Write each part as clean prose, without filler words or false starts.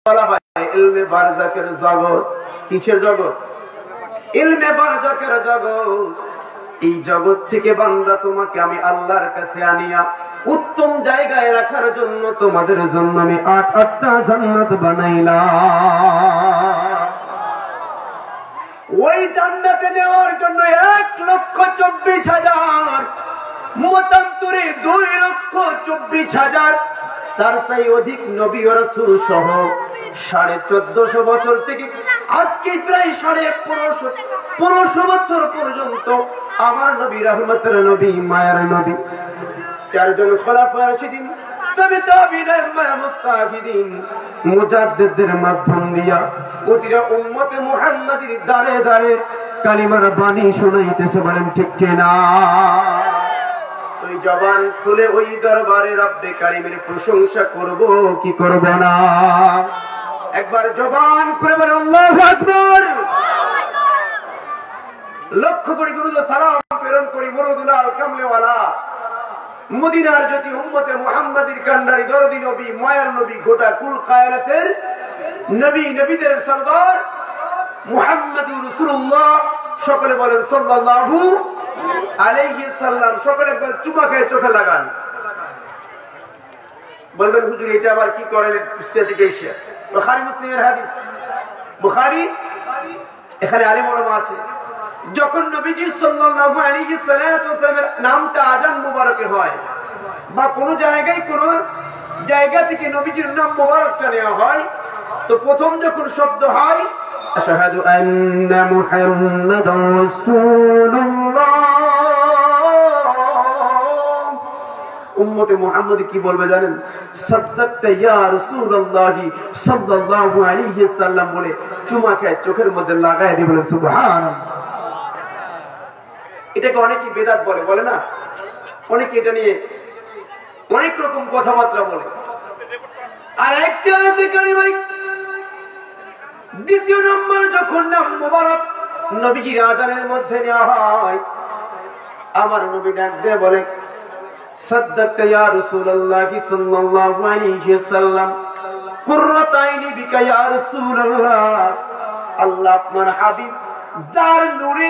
বলা হয় ইলমে বারজাকের জগৎ। কিসের জগৎ? ইলমে বারজাকের জগৎ। এই জগৎ থেকে বান্দা তোমাকে আমি আল্লাহর কাছে আনিয়া উত্তম জায়গায় রাখার জন্য তোমাদের জন্য আমি 8টা জান্নাত বানাইলাম। ওই জান্নাতে নেওয়ার জন্য 1,24,000, মতান্তরে 2,24,000, তার চাই অধিক নবী ও রাসূল সহ 1450 বছর থেকে আজকে প্রায় 1500 বছর পর্যন্ত আমার নবী, রহমতের নবী, মায়ের নবী, 4 জন খলিফা রাশিদিন, তবে তাবিঈন, মুস্তাহিদিন, মুজাদ্দিদদের মাধ্যম দিয়া প্রতিটা উম্মতে মুহাম্মাদীর দাঁড়ে দাঁড়ে কালিমার বাণী শোনাইতেছে। বলেন ঠিক কিনা? ওই জবান খুলে ওই দরবারে রব্বে কারিমের প্রশংসা করব কি করব না? একবার জবান খুলে বলে আল্লাহু আকবার। লক্ষ কোটি দুরূদ ও সালাম প্রেরণ করি মুরুদুল্লাহ কামলেওয়ালা মদিনার জ্যোতি উম্মতে মুহাম্মাদীর কান্ডারি দরদি নবী, মায়ার নবী, গোটা কুল কায়নাতের নবী, নবীদের সরদার মুহাম্মাদুর রাসূলুল্লাহ। সকলে বলেন সাল্লাল্লাহু আলাইহি সাল্লাম। সকলে চুমা খেয়ে চোখে লাগান। বলবেন হুজুর এটা আবার কি করেন? বুখারী মুসলিমের হাদিস। বুখারী, এখানে আলেম ওলামা আছে। যখন নবীজি সাল্লাল্লাহু আলাইহি সাল্লামের নামটা আযান মুবারকে হয় বা কোন জায়গায় কোন জায়গা থেকে নবীজির নাম মুবারকটা নেওয়া হয়, তো প্রথম যখন শব্দ হয় আশহাদু আন্না মুহাম্মাদার রাসূলুল্লাহ, উম্মতে মুহাম্মদ কি বলবে জানেন? সাদ্দাকতা ইয়া রাসূলুল্লাহি সাল্লাল্লাহু আলাইহি সাল্লাম বলে চুমা খেয়ে চোখের মধ্যে লাগায় দিয়ে বলেন সুবহানাল্লাহ। এটাকে অনেকেই বেদাত বলে, বলে না? অনেকে এটা নিয়ে অনেক রকম কথাবার্তা বলে। আর একটা দ্বিতীয় নম্বর যখন নাম মুবারক নবীজির আযানের মধ্যে নেওয়া হয়, আমার নবী ডাক দিয়ে বলে সাদ্দাকতা ইয়া রাসূলুল্লাহি সাল্লাল্লাহু আলাইহি সাল্লাম, কুররাতু আইনি বিকা ইয়া রাসূলুল্লাহ। আল্লাহ আপনার হাবিব যার নূরে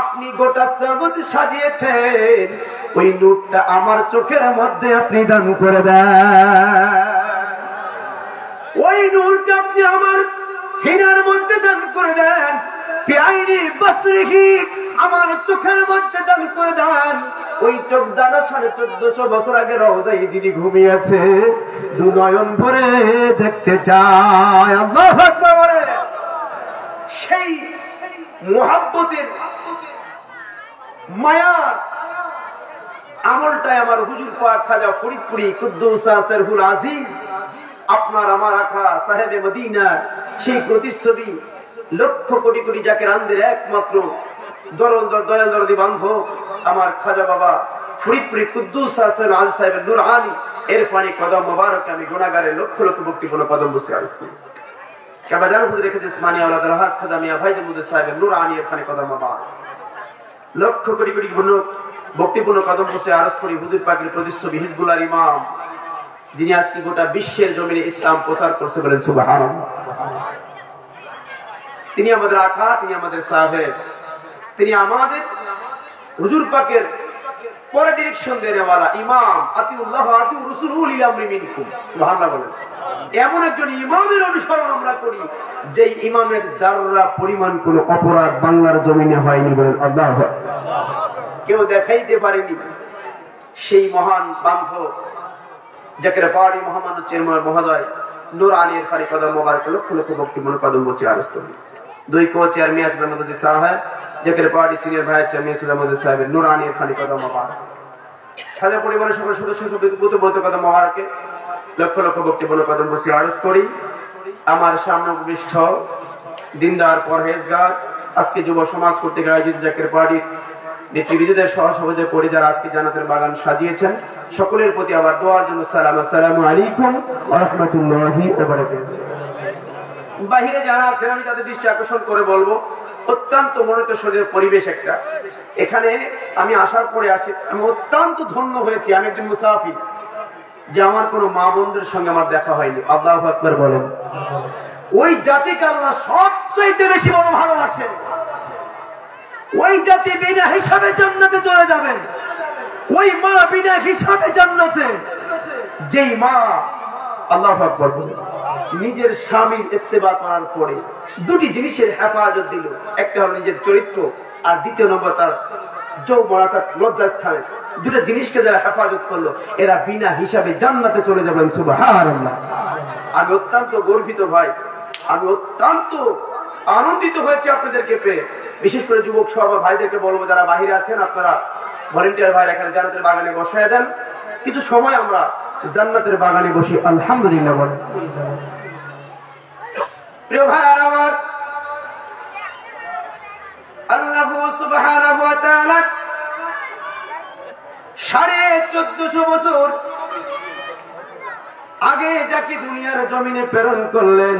আপনি গোটা জগৎ সাজিয়েছেন, ওই নূরটা আমার চোখের মধ্যে আপনি দান করে দেন। ওই নূরটা আপনি আমার সিনার মধ্যে দান করে দেন। বিআইনি বাসরিহি, আমার চোখের মধ্যে দান করে দেন। ওই চোখ দানা 1450 বছর আগে রওজায় যিনি ঘুমিয়েছে, দু নয়ন ভরে দেখতে চায়। আল্লাহু আকবার। সেই মুহাব্বতের মায়ার আমলটাই আমার হুজুর পাক খাজা ফরিদপুরি কুদ্দুস সিরহুল আজিজ, আপনার আমার আখা সাহেবে মদিনা, সেই প্রতিচ্ছবি লক্ষ কোটি কোটি জাকেরানদের একমাত্র দয়াল দরদি বান্ধব আমার খাজা বাবা ফরিদপুরি কুদ্দুস সিরহুল আজিজ সাহেবের নূরানি ইরফানি কদম মোবারক আমি গুনাহগারের লক্ষ লক্ষ ভক্তিপূর্ণ কদম বসে আরজ করি। কেবা জানো হুজুর রেখেছে ইসমানী আওলাদ রাহাজ খাজা মিয়া ভাইজান মুহাম্মদ সাহেবের নূরানি ইরফানি কদম মোবারক লক্ষ কোটি কোটি ভক্তিপূর্ণ কদম বসে আরজ করি হুজুর পাকের প্রতিচ্ছবি হিজবুল্লাহর ইমাম, যিনি আজকে গোটা বিশ্বের জমিনে ইসলাম প্রচার করছে। বলেন সুবহানাল্লাহ। তিনি আমাদের আখা, তিনি আমাদের সাহেব, তিনি আমাদের হুজুর পাকের পরে ডিরেকশন দেনেওয়ালা ইমাম। আতিউল্লাহ আতিউ রাসূলুল আমরি মিনকুম। সুবহানাল্লাহ বলেন। এমন একজন ইমামের অনুসরণ আমরা করি যেই ইমামের যারা পরিমাণ কোনো অপরাধ বাংলার জমিনে হয়নি। বলেন আল্লাহু আকবার। কেউ দেখাইতে পারেনি সেই মহান বান্ধব যাকে পাহাড়ি মহামান্য চেয়ারম্যান মহোদয় নূরানি ইরফানি কদম মোবারক লক্ষ লক্ষ ভক্তিপূর্ণ কদম বসে আরজ করি। দুই কো চেয়ারম্যান সুলাইমান সাহেব, যাকে পাহাড়ি সিনিয়র ভাই চেয়ারম্যান সুলাইমান সাহেবের নূরানি ইরফানি কদম মোবারক, খাজা পরিবারের সকল সদস্য বৌদ্ধ কদম মোবারকে লক্ষ লক্ষ ভক্তিপূর্ণ কদম বসে আরজ করি। আমার সামনে উপবিষ্ট দিনদার পরহেজগার আজকে যুব সমাজ কর্তৃক আয়োজিত জাকের পাহাড়ির নেতৃবৃন্দদের সহসভাপতি করে যারা আজকে জান্নাতের বাগান সাজিয়েছেন, সকলের প্রতি আবার দোয়ার জন্য সালাম। আসসালামু আলাইকুম ওয়া রাহমাতুল্লাহি ওয়া বারাকাতুহু। বাহিরে যারা আছেন আমি তাদের দৃষ্টি আকর্ষণ করে বলবো, অত্যন্ত মনোনীত শরীরের পরিবেশ একটা। এখানে আমি আসার পরে আছি, আমি অত্যন্ত ধন্য হয়েছি। আমি একজন মুসাফির, যে আমার কোনো মা বোনদের সঙ্গে আমার দেখা হয়নি। আল্লাহু আকবার বলেন। ওই জাতিকে আল্লাহ সবচেয়ে বেশি বড় ভালোবাসেন। ওই জাতি বিনা হিসাবে জান্নাতে চলে যাবেন, ওই মা বিনা হিসাবে জান্নাতে। যেই মা আল্লাহু আকবার বলেন নিজের স্বামীর ইত্তেবা করার পরে দুটি জিনিসের হেফাজত দিল, একটা হলো নিজের চরিত্র, আর দ্বিতীয় নম্বর তার যৌবন অর্থাৎ লজ্জাস্থানে, দুটো জিনিসকে যারা হেফাজত করলো এরা বিনা হিসাবে জান্নাতে চলে যাবেন। সুবহানাল্লাহ। আমি অত্যন্ত গর্বিত ভাই, আমি অত্যন্ত আনন্দিত হয়েছে আপনাদেরকে পেয়ে। বিশেষ করে যুবক সর্ব ভাইদেরকে বলবো যারা বাহিরে আছেন, আপনারা ভলেন্টিয়ার ভাই এখানে জান্নাতের বাগানে বসায় দেন, কিছু সময় আমরা জান্নাতের বাগানে বসি। আলহামদুলিল্লাহ বলেন। প্রিয় ভাই আমার, আল্লাহ সুবহানাহু ওয়া তাআলা 1450 বছর আগে যাকে দুনিয়ার জমিনে প্রেরণ করলেন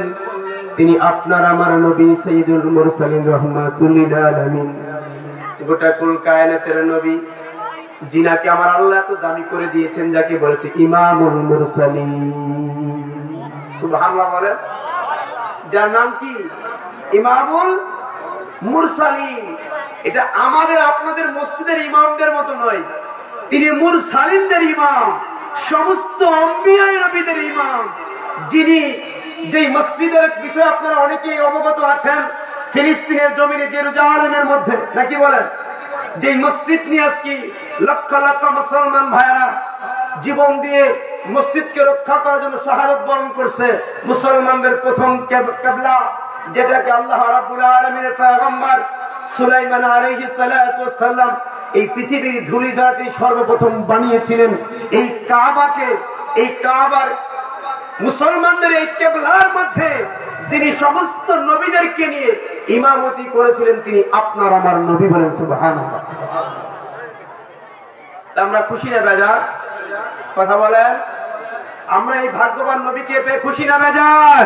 তিনি আপনার আমার নবী সাইয়্যিদুল মুরসালিন রাহমাতুল লিল আলামিন, গোটা কুল কায়নাতের নবী, যিনাকে আমার আল্লাহ তো দামি করে দিয়েছেন, যাকে বলেছে ইমামুল মুরসালিন। সুবহানাল্লাহ বলেন। যার নাম কি ইমামুল মুরসালিন। এটা আমাদের আপনাদের মসজিদের ইমামদের মতো নয়, তিনি মুরসালিনদের ইমাম, সমস্ত আম্বিয়া নবীদের ইমাম। যিনি যেই মসজিদের বিষয়ে আপনারা অনেকেই অবগত আছেন, ফিলিস্তিনের জমিনে জেরুজালেমের মধ্যে নাকি বলেন, যে মসজিদ নিয়ে আজকে লক্ষ লক্ষ মুসলমান ভাইরা জীবন দিয়ে মসজিদকে রক্ষা করার জন্য শাহাদাত বরণ করছে। মুসলমানদের প্রথম কিবলা যেটাকে আল্লাহ রাব্বুল আলামিনের পয়গম্বর সুলাইমান আলাইহিস সালাতু ওয়াস সালাম এই পৃথিবীর ধূলিধারাতে সর্বপ্রথম বানিয়েছিলেন। এই কাবাকে, এই কাবার মুসলমানদের এই কিবলার মধ্যে যিনি সমস্ত নবীদেরকে নিয়ে ইমামতি করেছিলেন তিনি আপনার আমার নবী। বলেন সুবহানাল্লাহ। আমরা খুশি না বেজার? কথা বলেন। আমরা এই ভাগ্যবান নবীকে পেয়ে খুশি না বেজার?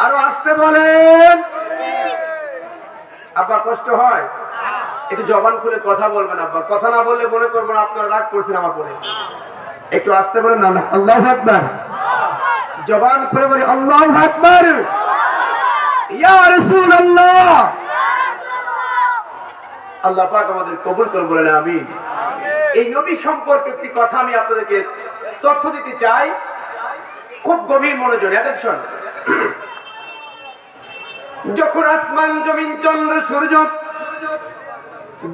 আরো আসতে বলেন। আব্বা কষ্ট হয়? একটু জবান খুলে কথা বলবেন আব্বা, কথা না বললে মনে করবেন আপনারা রাগ করছেন আমার পরে। একটু আসতে বলেন না। আল্লাহু আকবার। জবান খুলে বলি আল্লাহু আকবার। ইয়া রাসূলুল্লাহ। আল্লাহ পাক আমাদের কবুল করুন, বলেন আমিন। এই নবী সম্পর্কে একটি কথা আমি আপনাদেরকে তথ্য দিতে চাই, খুব গভীর মনোযোগ। অ্যাটেনশন। যখন আসমান জমিন চন্দ্র সূর্য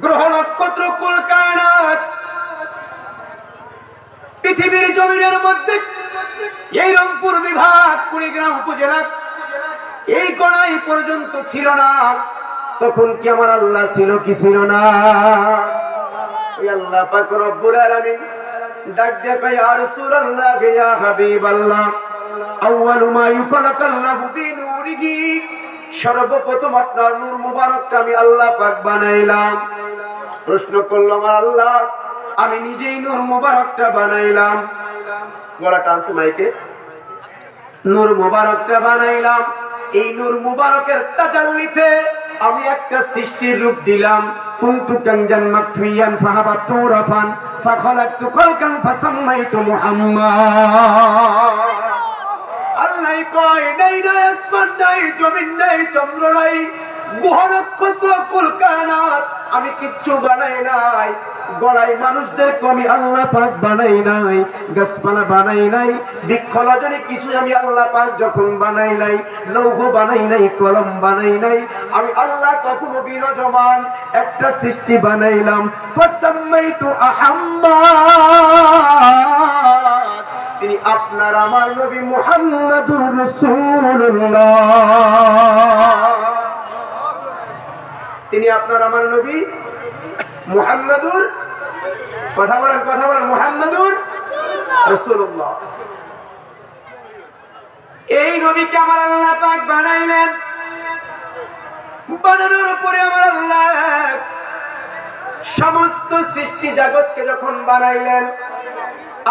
গ্রহ নক্ষত্র কুল কায়নাত পৃথিবীর জমিনের মধ্যে এই রংপুর বিভাগ কুড়িগ্রাম উপজেলা এই কোণাই পর্যন্ত ছিল না, তখন কি আমার আল্লাহ ছিল কি ছিল না? ওই আল্লাহ পাক রব্বুল আলামিন ডাক দিয়ে কয় ইয়া রাসূলুল্লাহ ইয়া হাবিবাল্লাহ আউয়ালু মা ইউখালাকাল্লাহু বিনূরিহি, সর্বপ্রথম আপনার নূর মুবারকটা আমি আল্লাহ পাক বানাইলাম। প্রশ্ন করল আমার আল্লাহ আমি নিজেই নূর মুবারকটা বানাইলাম। বলা টানছে মাইকে। নূর মুবারকটা বানাইলাম, এই নূর মুবারকের তাজাল্লিতে আমি একটা সৃষ্টির রূপ দিলাম। কুনতু কানজান মাকফিয়ান ফাহাবাতু রাফান ফাখালাকতু খালকান ফাসাম্মাইতু মুহাম্মদ। আল্লাহ কয় নাই নাই আসমান নাই জমিন নাই চন্দ্র নাই গ্রহ নক্ষত্র কুল কায়নাত আমি কিচ্ছু বানাই নাই। গড়াই মানুষদের আমি আল্লাহ পাক বানাই নাই, গাছপালা বানাই নাই, বৃক্ষলতানি কিছু আমি আল্লাহ পাক যখন বানাই নাই, লৌহ বানাই নাই, কলম বানাই নাই, আমি আল্লাহ কখনো বিরাজমান একটা সৃষ্টি বানাইলাম। ফাসাম্মাইতু আহাম্মাদ, তিনি আপনার আমার নবী মুহাম্মাদুর রাসূলুল্লাহ। তিনি আপনার আমার নবী মুহাম্মাদুর, কথা বলেন মুহাম্মাদুর রাসূলুল্লাহ। এই নবীকে আমার আল্লাহ পাক বানাইলেন। বানানোর পরে আমার আল্লাহ সমস্ত সৃষ্টি জগৎকে যখন বানাইলেন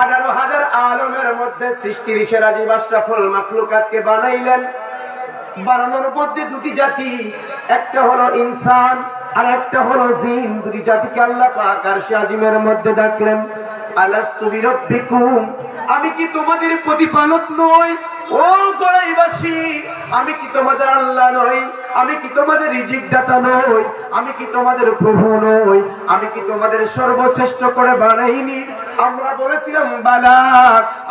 18,000 আলমের মধ্যে সৃষ্টির সেরা জীব আশরাফুল মাখলুকাতকে বানাইলেন। বানানোর মধ্যে দুটি জাতি, একটা হলো ইনসান, আর একটা হলো জিন, দুই জাতিকে আল্লাহ পাক আরশে আজিমের মধ্যে ডাকলেন, আলাস্তু বিরাব্বিকুম, আমি কি তোমাদের প্রতিপালক নই? ও গড়াইবাসী, আমি কি তোমাদের আল্লাহ নই? আমি কি তোমাদের রিজিক দাতা নই? আমি কি তোমাদের প্রভু নই? আমি কি তোমাদের সর্বশ্রেষ্ঠ করে বানাইনি? আমরা বলেছিলাম বালা।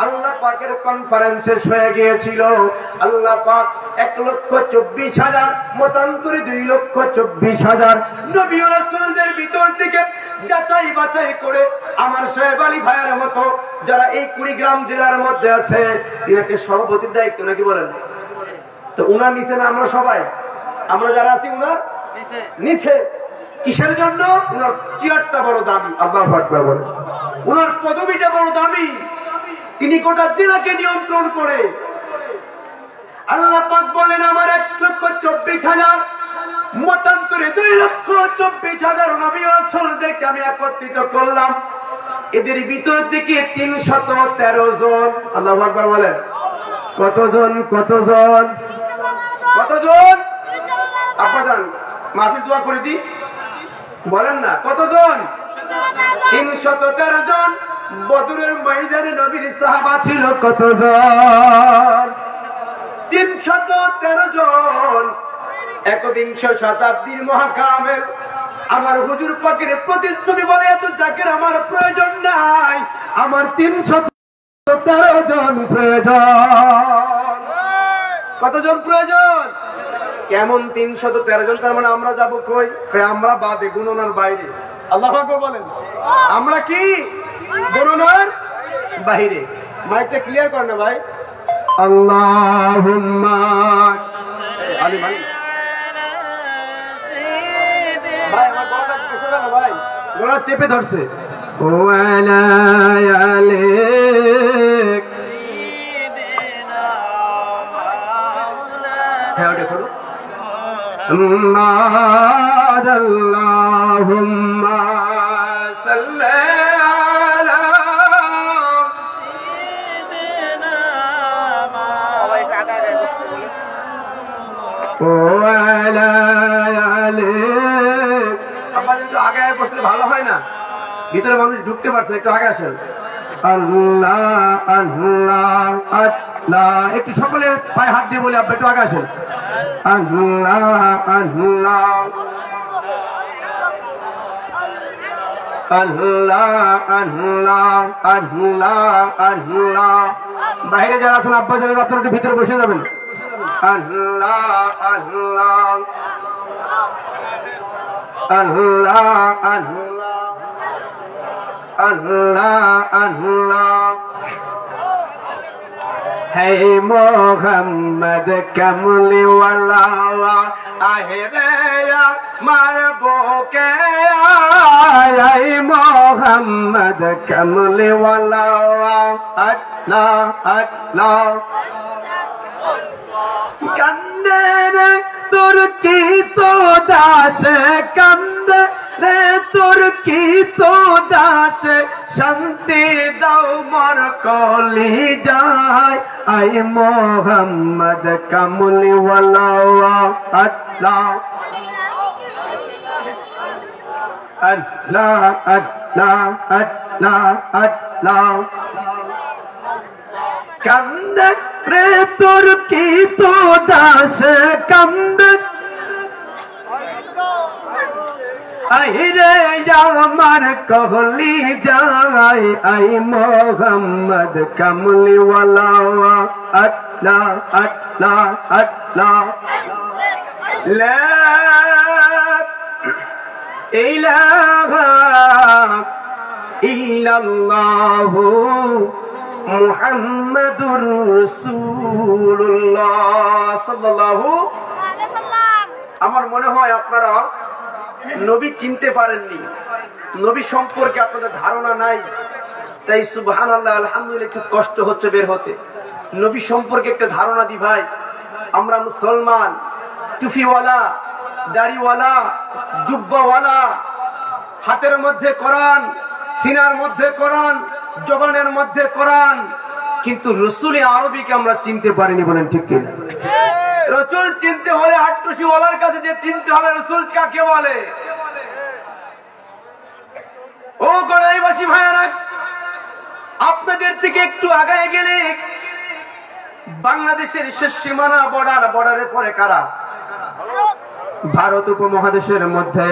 আল্লাহ পাকের কনফারেন্স শেষ হয়ে গিয়েছিল। আল্লাহ পাক 1,24,000 মতান্তরে 2,24,000 নবী ও রাসূলদের ভিতর থেকে যাচাই বাছাই করে আমার সাহেব আলী ভাইয়ের মতো যারা এই কুড়িগ্রাম জেলার মধ্যে আছে, এনাকে সভাপতির দায়িত্ব নাকি বলেন তো উনার নিচে না আমরা সবাই, আমরা যারা আছি উনার নিচে। কিসের জন্য? উনার চেয়ারটা বড় দামি, আল্লাহু আকবার বলেন। উনার পদবিটা বড় দামি, তিনি গোটা জেলাকে নিয়ন্ত্রণ করে। আল্লাহ পাক বলেন আমার 1,24,000 মতান্তরে 2,24,000 নবী ও রাসূলদেরকে আমি একত্রিত করলাম। এদের ভিতর থেকে 313 জন, আল্লাহু আকবার বলেন। কতজন? কতজন? কতজন? আব্বাজান মাহফিল দোয়া করে দি, বলেন না কতজন? 313 জন। বদরের ময়দানে নবীর সাহাবা ছিল কতজন? 313 জন। একবিংশ শতাব্দীর মহাকামেল আমার হুজুর পাকের প্রতিশ্রুতি বলে এত জাকের আমার প্রয়োজন নাই, আমার 313 জন প্রয়োজন। কতজন প্রয়োজন? কেমন 313 জন? তার মানে আমরা যাবো কই? আমরা বাদে, গুণনার বাইরে। আল্লাহু আকবার বলেন। আমরা কি গণনার বাইরে? মাইকটা ক্লিয়ার কর না ভাই। আল্লাহুম্মা আলী ভাই, ভাই আমার গলাটা কেসে গেল ভাই, গলা চেপে ধরছে। ও আলা আলাইক, হ্যাঁ ওটা খোলো। আল্লাহুম্মা সাল্লি আলা সাইয়্যিদিনা ও আলা আলাইক। আপনারা একটু আগে বসলে ভালো হয় না, ভিতরে মানুষ ঢুকতে পারছে, একটু আগে আসেন। আল্লাহ আল্লাহ আল্লাহ, একটু সকলে পায়ে হাত দিয়ে বলি, আপনি একটু আগে আসেন। আল্লাহ আল্লাহ আল্লাহ আল্লাহ আল্লাহ আল্লাহ। বাইরে যারা আছেন আব্বা যারা, আপনারা একটু ভিতরে বসে যাবেন। আল্লাহ আল্লাহ আল্লাহ আল্লাহ আল্লাহ আল্লাহ। হে মোহাম্মদ কমলি ওয়ালা আহেরে মারবো কে, হে মোহাম্মদ কমলি ওয়ালা আল্লাহ আল্লাহ। কান্দে রে তোর কি তো দাসে, কান্দে রে তোর কি তো দাসে, শান্তি দাও মর কলি যায়, আই মোহাম্মদ কামলি ওয়ালা আল্লাহ আল্লাহ আল্লাহ আল্লাহ আল্লাহ। কান্দে রে তোর কি তো দাসে, কান্দে আহিরে আমার কহলি যাই, আই মোহাম্মদ কমলি ওয়ালা আল্লাহ আল্লাহ আল্লাহ। লা ইলাহা ইল্লাল্লাহু মুহাম্মাদুর রাসূলুল্লাহ সাল্লাল্লাহু আলাইহি ওয়াসাল্লাম। আমার মনে হয় আপনারা নবী চিনতে পারেননি, নবী সম্পর্কে আপনাদের ধারণা নাই, তাই সুবহানাল্লাহ আলহামদুলিল্লাহ একটু কষ্ট হচ্ছে বের হতে। নবী সম্পর্কে একটা ধারণা দি ভাই। আমরা মুসলমান, টুপিওয়ালা, দাড়িওয়ালা, জুব্বাওয়ালা, হাতের মধ্যে কোরআন, সিনার মধ্যে কোরআন, জবানের মধ্যে কোরআন, কিন্তু রসুল আরবিকে আমরা চিনতে পারিনি, বলেন ঠিক কিনা? রসুল চিনতে হলে আটটুসিওয়ালার কাছে যে চিনতে হবে রসুল কাকে বলে। ও গড়াইবাসী ভাইয়ারা, আপনাদের থেকে একটু আগায় গেলে বাংলাদেশের শেষ সীমানা বর্ডারের পরে কারা? ভারত উপমহাদেশের মধ্যে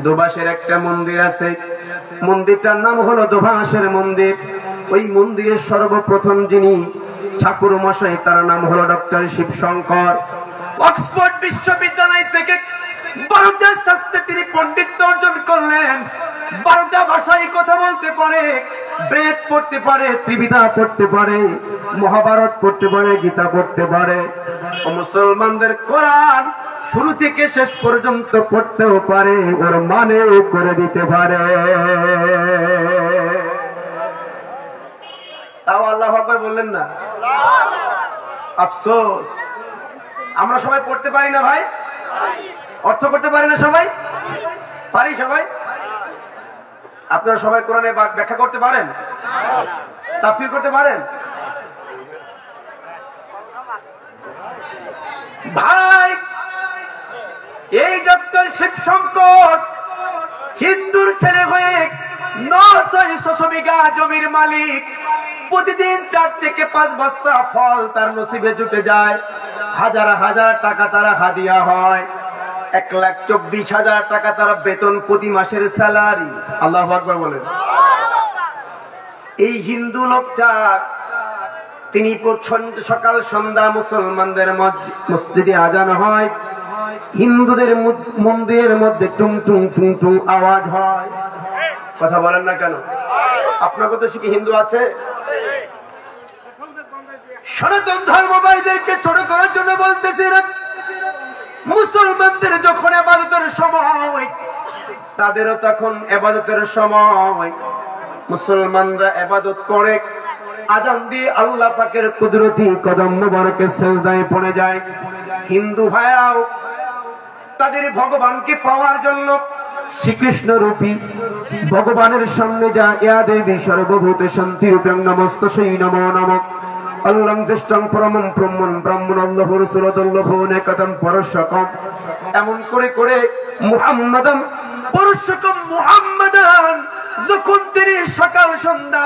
দোভাষের একটা মন্দির আছে। মন্দিরটার নাম হলো দোভাষের মন্দির। ওই মন্দিরের সর্বপ্রথম যিনি ঠাকুর মশাই, তার নাম হলো ডক্টর শিবশঙ্কর। অক্সফোর্ড বিশ্ববিদ্যালয় থেকে 12টা শাস্ত্রে তিনি পণ্ডিত্য অর্জন করলেন। 12টা ভাষায় কথা বলতে পারে, বেদ পড়তে পারে, ত্রিবিধা পড়তে পারে, মহাভারত পড়তে পারে, গীতা পড়তে পারে। মুসলমানদের কোরআন শুরু থেকে শেষ পর্যন্ত পড়তেও পারে, ওর মানেও করে দিতে পারে। তাও আল্লাহু আকবার বললেন না? আফসোস, আমরা সবাই পড়তে পারি না ভাই, অর্থ করতে পারি না সবাই। পারি সবাই? আপনারা সবাই কোরআনে ব্যাখ্যা করতে পারেন, তাফসীর করতে পারেন? ভাই, এই ডক্টর শিবশঙ্কর হিন্দুর ছেলে হয়ে 900 বিঘা জমির মালিক। প্রতিদিন 4 থেকে 5 বস্তা ফল তার নসিবে জুটে যায়। হাজার হাজার টাকা তারা হাদিয়া হয়। 1,24,000 টাকা তারা বেতন, প্রতি মাসের স্যালারি। আল্লাহু আকবার বলেন। এই হিন্দু লোকটা তিনি সকাল সন্ধ্যা মুসলমানদের মসজিদে আজান হয়, হিন্দুদের মন্দিরের মধ্যে টুং টুং টুং টুং আওয়াজ হয়। কথা বলেন না কেন? আপনাকে তো শিখি হিন্দু আছে। সনাতন ধর্মবাদীদেরকে ছোট করার জন্য বলতেছি না। মুসলমানদের যখন ইবাদতের সময়, তাদেরও তখন ইবাদতের সময়। মুসলমানরা ইবাদত করে, আজান দিয়ে আল্লাহ পাকের কুদরতি কদম মোবারকে সিজদায় পড়ে যায়। হিন্দু ভাইরাও তাদের ভগবানকে পাওয়ার জন্য শ্রীকৃষ্ণ রূপী ভগবানের সামনে যায়। ইয়া দেবী সর্বভূত শান্তি রূপং নমস্তস্যৈ নমো নমঃ। আল্লাহং জ্যেষ্ঠং পরমং ব্রহ্মণ ব্রাহ্মণল্লভো রসুলল্লভো নেকতম পরশকম। এমন করে করে মুহাম্মাদান পরশকম মুহাম্মাদান যখন তিনি সকাল সন্ধ্যা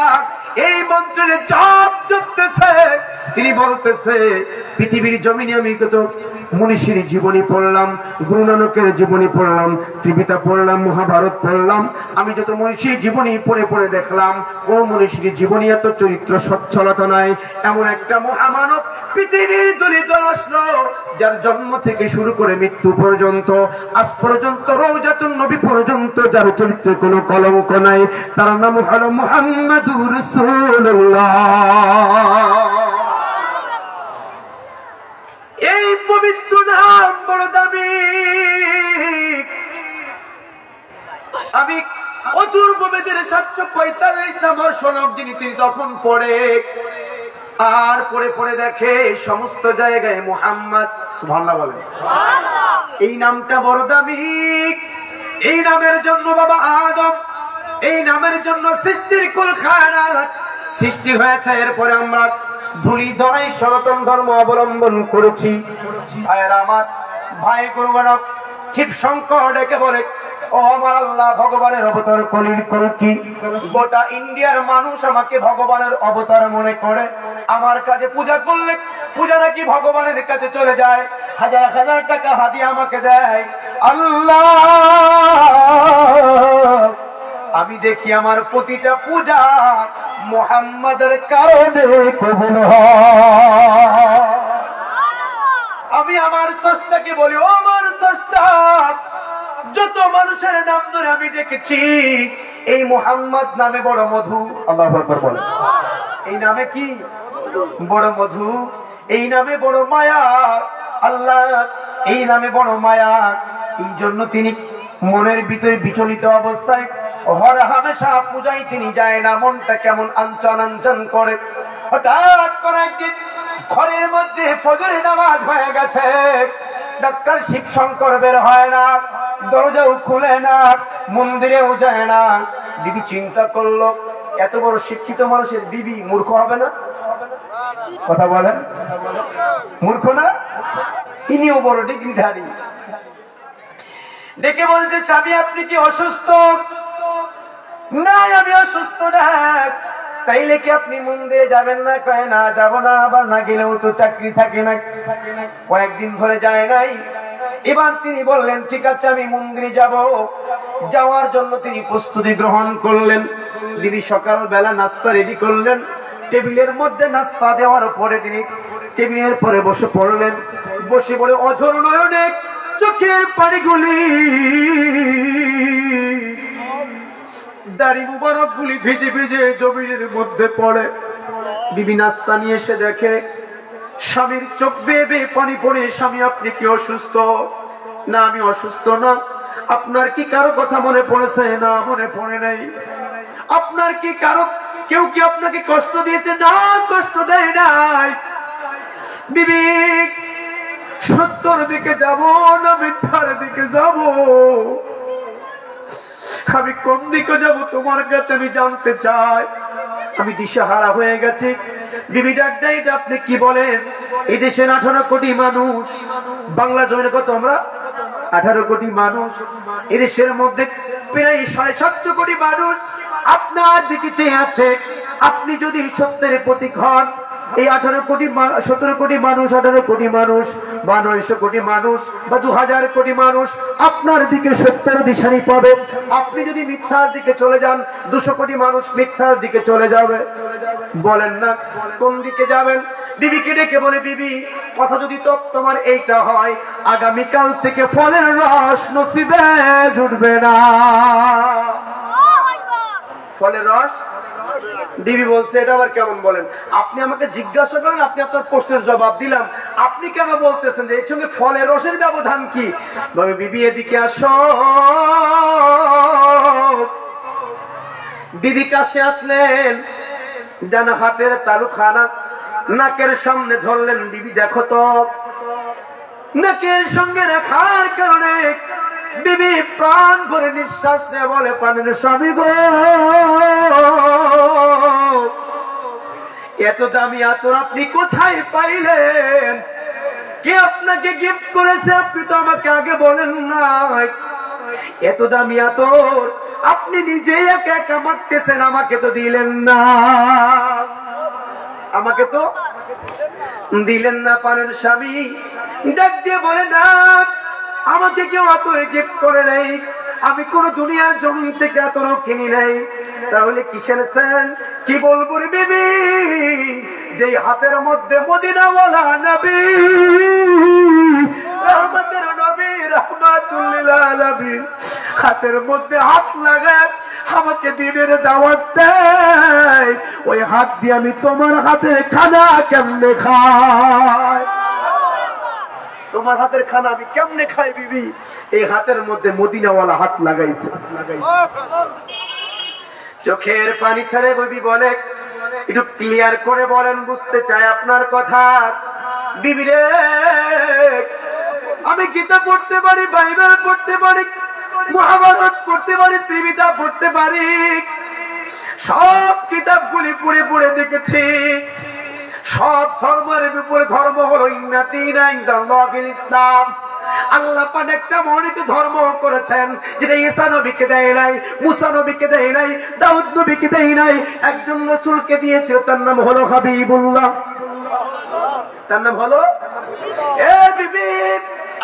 এই মন্ত্রের জপ জপতেছে, তিনি বলতেছে পৃথিবীর জমিনে আমি কত মনীষীর জীবনী পড়লাম, গুরু নানকের জীবনী পড়লাম, ত্রিপিতা পড়লাম, মহাভারত পড়লাম। আমি যত মনীষীর জীবনী পড়ে পড়ে দেখলাম, কোন মনীষীর জীবনী এত চরিত্র সচ্ছলতা নাই। এমন একটা মহামানব পৃথিবীর দলিত আসলো, যার জন্ম থেকে শুরু করে মৃত্যু পর্যন্ত, আজ পর্যন্ত রওজাতুন নবী পর্যন্ত যার চরিত্রে কোনো কলঙ্ক নাই। তার নাম হলো মুহাম্মাদুর রাসূলুল্লাহ। এই পবিত্র নাম বড় দামি। আমি অথর্ববেদের 745 নম্বর শ্লোক যিনি তিনি তখন পড়ে আর পড়ে পড়ে দেখে সমস্ত জায়গায় মুহাম্মদ। সুবহানাল্লাহ বলেন। এই নামটা বড় দামি। এই নামের জন্য বাবা আদম, এই নামের জন্য সৃষ্টির কুল খায়রাত সৃষ্টি হয়েছে। এরপরে আমরা ধুলি ধরাই সনাতন ধর্ম অবলম্বন করেছি। ভাইয়েরা আমার, ভাই গুরুগণক শিবশঙ্কর ডেকে বলে, ও আমার আল্লাহ, ভগবানের অবতার কলির কলকি। গোটা ইন্ডিয়ার মানুষ আমাকে ভগবানের অবতার মনে করে। আমার কাছে পূজা করলে পূজা নাকি ভগবানের কাছে চলে যায়। হাজার হাজার টাকা হাদিয়া আমাকে দেয়। আল্লাহ, আমি দেখি আমার প্রতিটা পূজা মুহাম্মাদের কারণে কবুল হয়। আমি আমার স্রষ্টাকে বলি, ও আমার স্রষ্টা, যত মানুষের নাম ধরে আমি ডেকেছি, এই মুহাম্মদ নামে বড় মধু। আল্লাহু আকবার বলেন। এই নামে কি বড় মধু, এই নামে বড় মায়া। আল্লাহ এই নামে বড় মায়া। এই জন্য তিনি মনের ভিতরে বিচলিত অবস্থায় হর হামেশা পূজায় তিনি যায় না। মনটা কেমন আনচান আনচান করে। হঠাৎ করে একদিন ঘরের মধ্যে ফজরের নামাজ হয়ে গেছে, ডক্টর শিবশঙ্কর বের হয় না, দরজাও খুলে না, মন্দিরেও যায় না। বিবি চিন্তা করলো, এত বড় শিক্ষিত মানুষের বিবি মূর্খ হবে না? কথা বলেন, মূর্খ না? তিনিও বড় ডিগ্রিধারী। ডেকে বলছে, স্বামী আপনি কি অসুস্থ? না আমি অসুস্থ না। তাইলে কি আপনি মন্দিরে যাবেন না? কয় না যাব না, আবার না গেলেও তো চাকরি থাকে না। কয়েকদিন ধরে যায় নাই। এবার তিনি বললেন ঠিক আছে আমি মন্দিরে যাব। যাওয়ার জন্য তিনি প্রস্তুতি গ্রহণ করলেন। বিবি সকালবেলা নাস্তা রেডি করলেন। টেবিলের মধ্যে নাস্তা দেওয়ার পরে তিনি টেবিলের পরে বসে পড়লেন। বসে পড়ে অঝর নয়নে চোখের পানিগুলি, দাড়ি মুবারক গুলি ভিজে ভিজে জমিনের মধ্যে পড়ে। বিবি নাস্তা নিয়ে এসে দেখে স্বামীর চোখ বেয়ে বেয়ে পানি পড়ে। স্বামী আপনি কি অসুস্থ? না আমি অসুস্থ না। আপনার কি কারো কথা মনে পড়েছে? না মনে পড়ে নাই। আপনার কি কারো কেউ কি আপনাকে কষ্ট দিয়েছে? না কষ্ট দেয় নাই। বিবি সত্যর দিকে যাব না মিথ্যার দিকে যাব? আমি কোন দিকে যাব তোমার কাছে আমি জানতে চাই। আমি দিশাহারা হয়ে গেছি। বিবি ডাক দেয় আপনি কি বলেন? এই দেশের 18 কোটি মানুষ, বাংলা জমিনে কত আমরা 18 কোটি মানুষ, এই দেশের মধ্যে প্রায় 750 কোটি মানুষ আপনার দিকে চেয়ে আছে। আপনি যদি সত্যের প্রতীক হন, এই 18 কোটি 17 কোটি মানুষ, 18 কোটি মানুষ বা 900 কোটি মানুষ বা 2000 কোটি মানুষ আপনার দিকে সত্যের দিশারি পাবে। আপনি যদি মিথ্যার দিকে চলে যান, 200 কোটি মানুষ মিথ্যার দিকে চলে যাবে। বলেন না কোন দিকে যাবেন? বিবিকে ডেকে বলে বিবি কথা যদি তো তোমার এইটা হয়, আগামীকাল থেকে ফলের রস নসিবে জুটবে না। ফলের রস? বিবি বলছে এটা আবার কেমন বলেন? আপনি আমাকে জিজ্ঞাসা করেন, আপনি আপনার প্রশ্নের জবাব দিলাম, আপনি কেন বলতেছেন যে এর সঙ্গে ফলের রসের ব্যবধান কি? বিবি এদিকে আসো। বিবি কাছে আসলেন, ডান হাতের তালুখানা নাকের সামনে ধরলেন। বিবি দেখো তো। নাকের সঙ্গে রাখার কারণে বিবি প্রাণ ভরে নিঃশ্বাস নিয়ে বলে পানের স্বামী গো, এত দামি আতর আপনি কোথায় পাইলেন? কে আপনাকে গিফট করেছে? আপনি তো আমাকে আগে বলেন নাই। এত দামি আতর আপনি নিজেই একা একা মারতেছেন, আমাকে তো দিলেন না। আমাকে তো দিলেন না। পানের স্বামী ডাক দিয়ে বলে না, আমাকে কেউ আতর গিফট করে নাই। আমি কোন দুনিয়ার জমিন থেকে আতর কিনি নাই। তাহলে কিসের সেন? কি বলবো রে বিবি, যে হাতের মধ্যে মদিনাওয়ালা নবী, রহমতের নবী, রাহমাতুল লিল আলামিন হাতের মধ্যে হাত লাগায় আমাকে দিনের দাওয়াত দেয়। ওই হাত দিয়ে আমি তোমার হাতের খানা কেমনে খাই? তোমার হাতের খানা আমি কেমনে খাই বিবি? এই হাতের মধ্যে মদিনাওয়ালা হাত লাগাইছে। চোখের পানি ছেড়ে বিবি বলে একটু ক্লিয়ার করে বলেন, বুঝতে চাই আপনার কথা। বিবি রে, আমি কিতাব পড়তে পারি, বাইবেল পড়তে পারি, মহাভারত পড়তে পারি, ত্রিবিধা পড়তে পারি, সব কিতাবগুলি পড়ে পড়ে দেখেছি। সব ধর্মের উপরে ধর্ম হলো ইসলাম। আল্লাহ পাক একটা মনোনীত ধর্ম করেছেন, যেটা ঈসা নবীকে দেয় নাই, মুসা নবীকে দেয় নাই, দাউদ নবীকে দেয় নাই। একজন রাসূলকে দিয়েছে, তার নাম হলো হাবিবুল্লাহ। তার নাম হলো বিবি।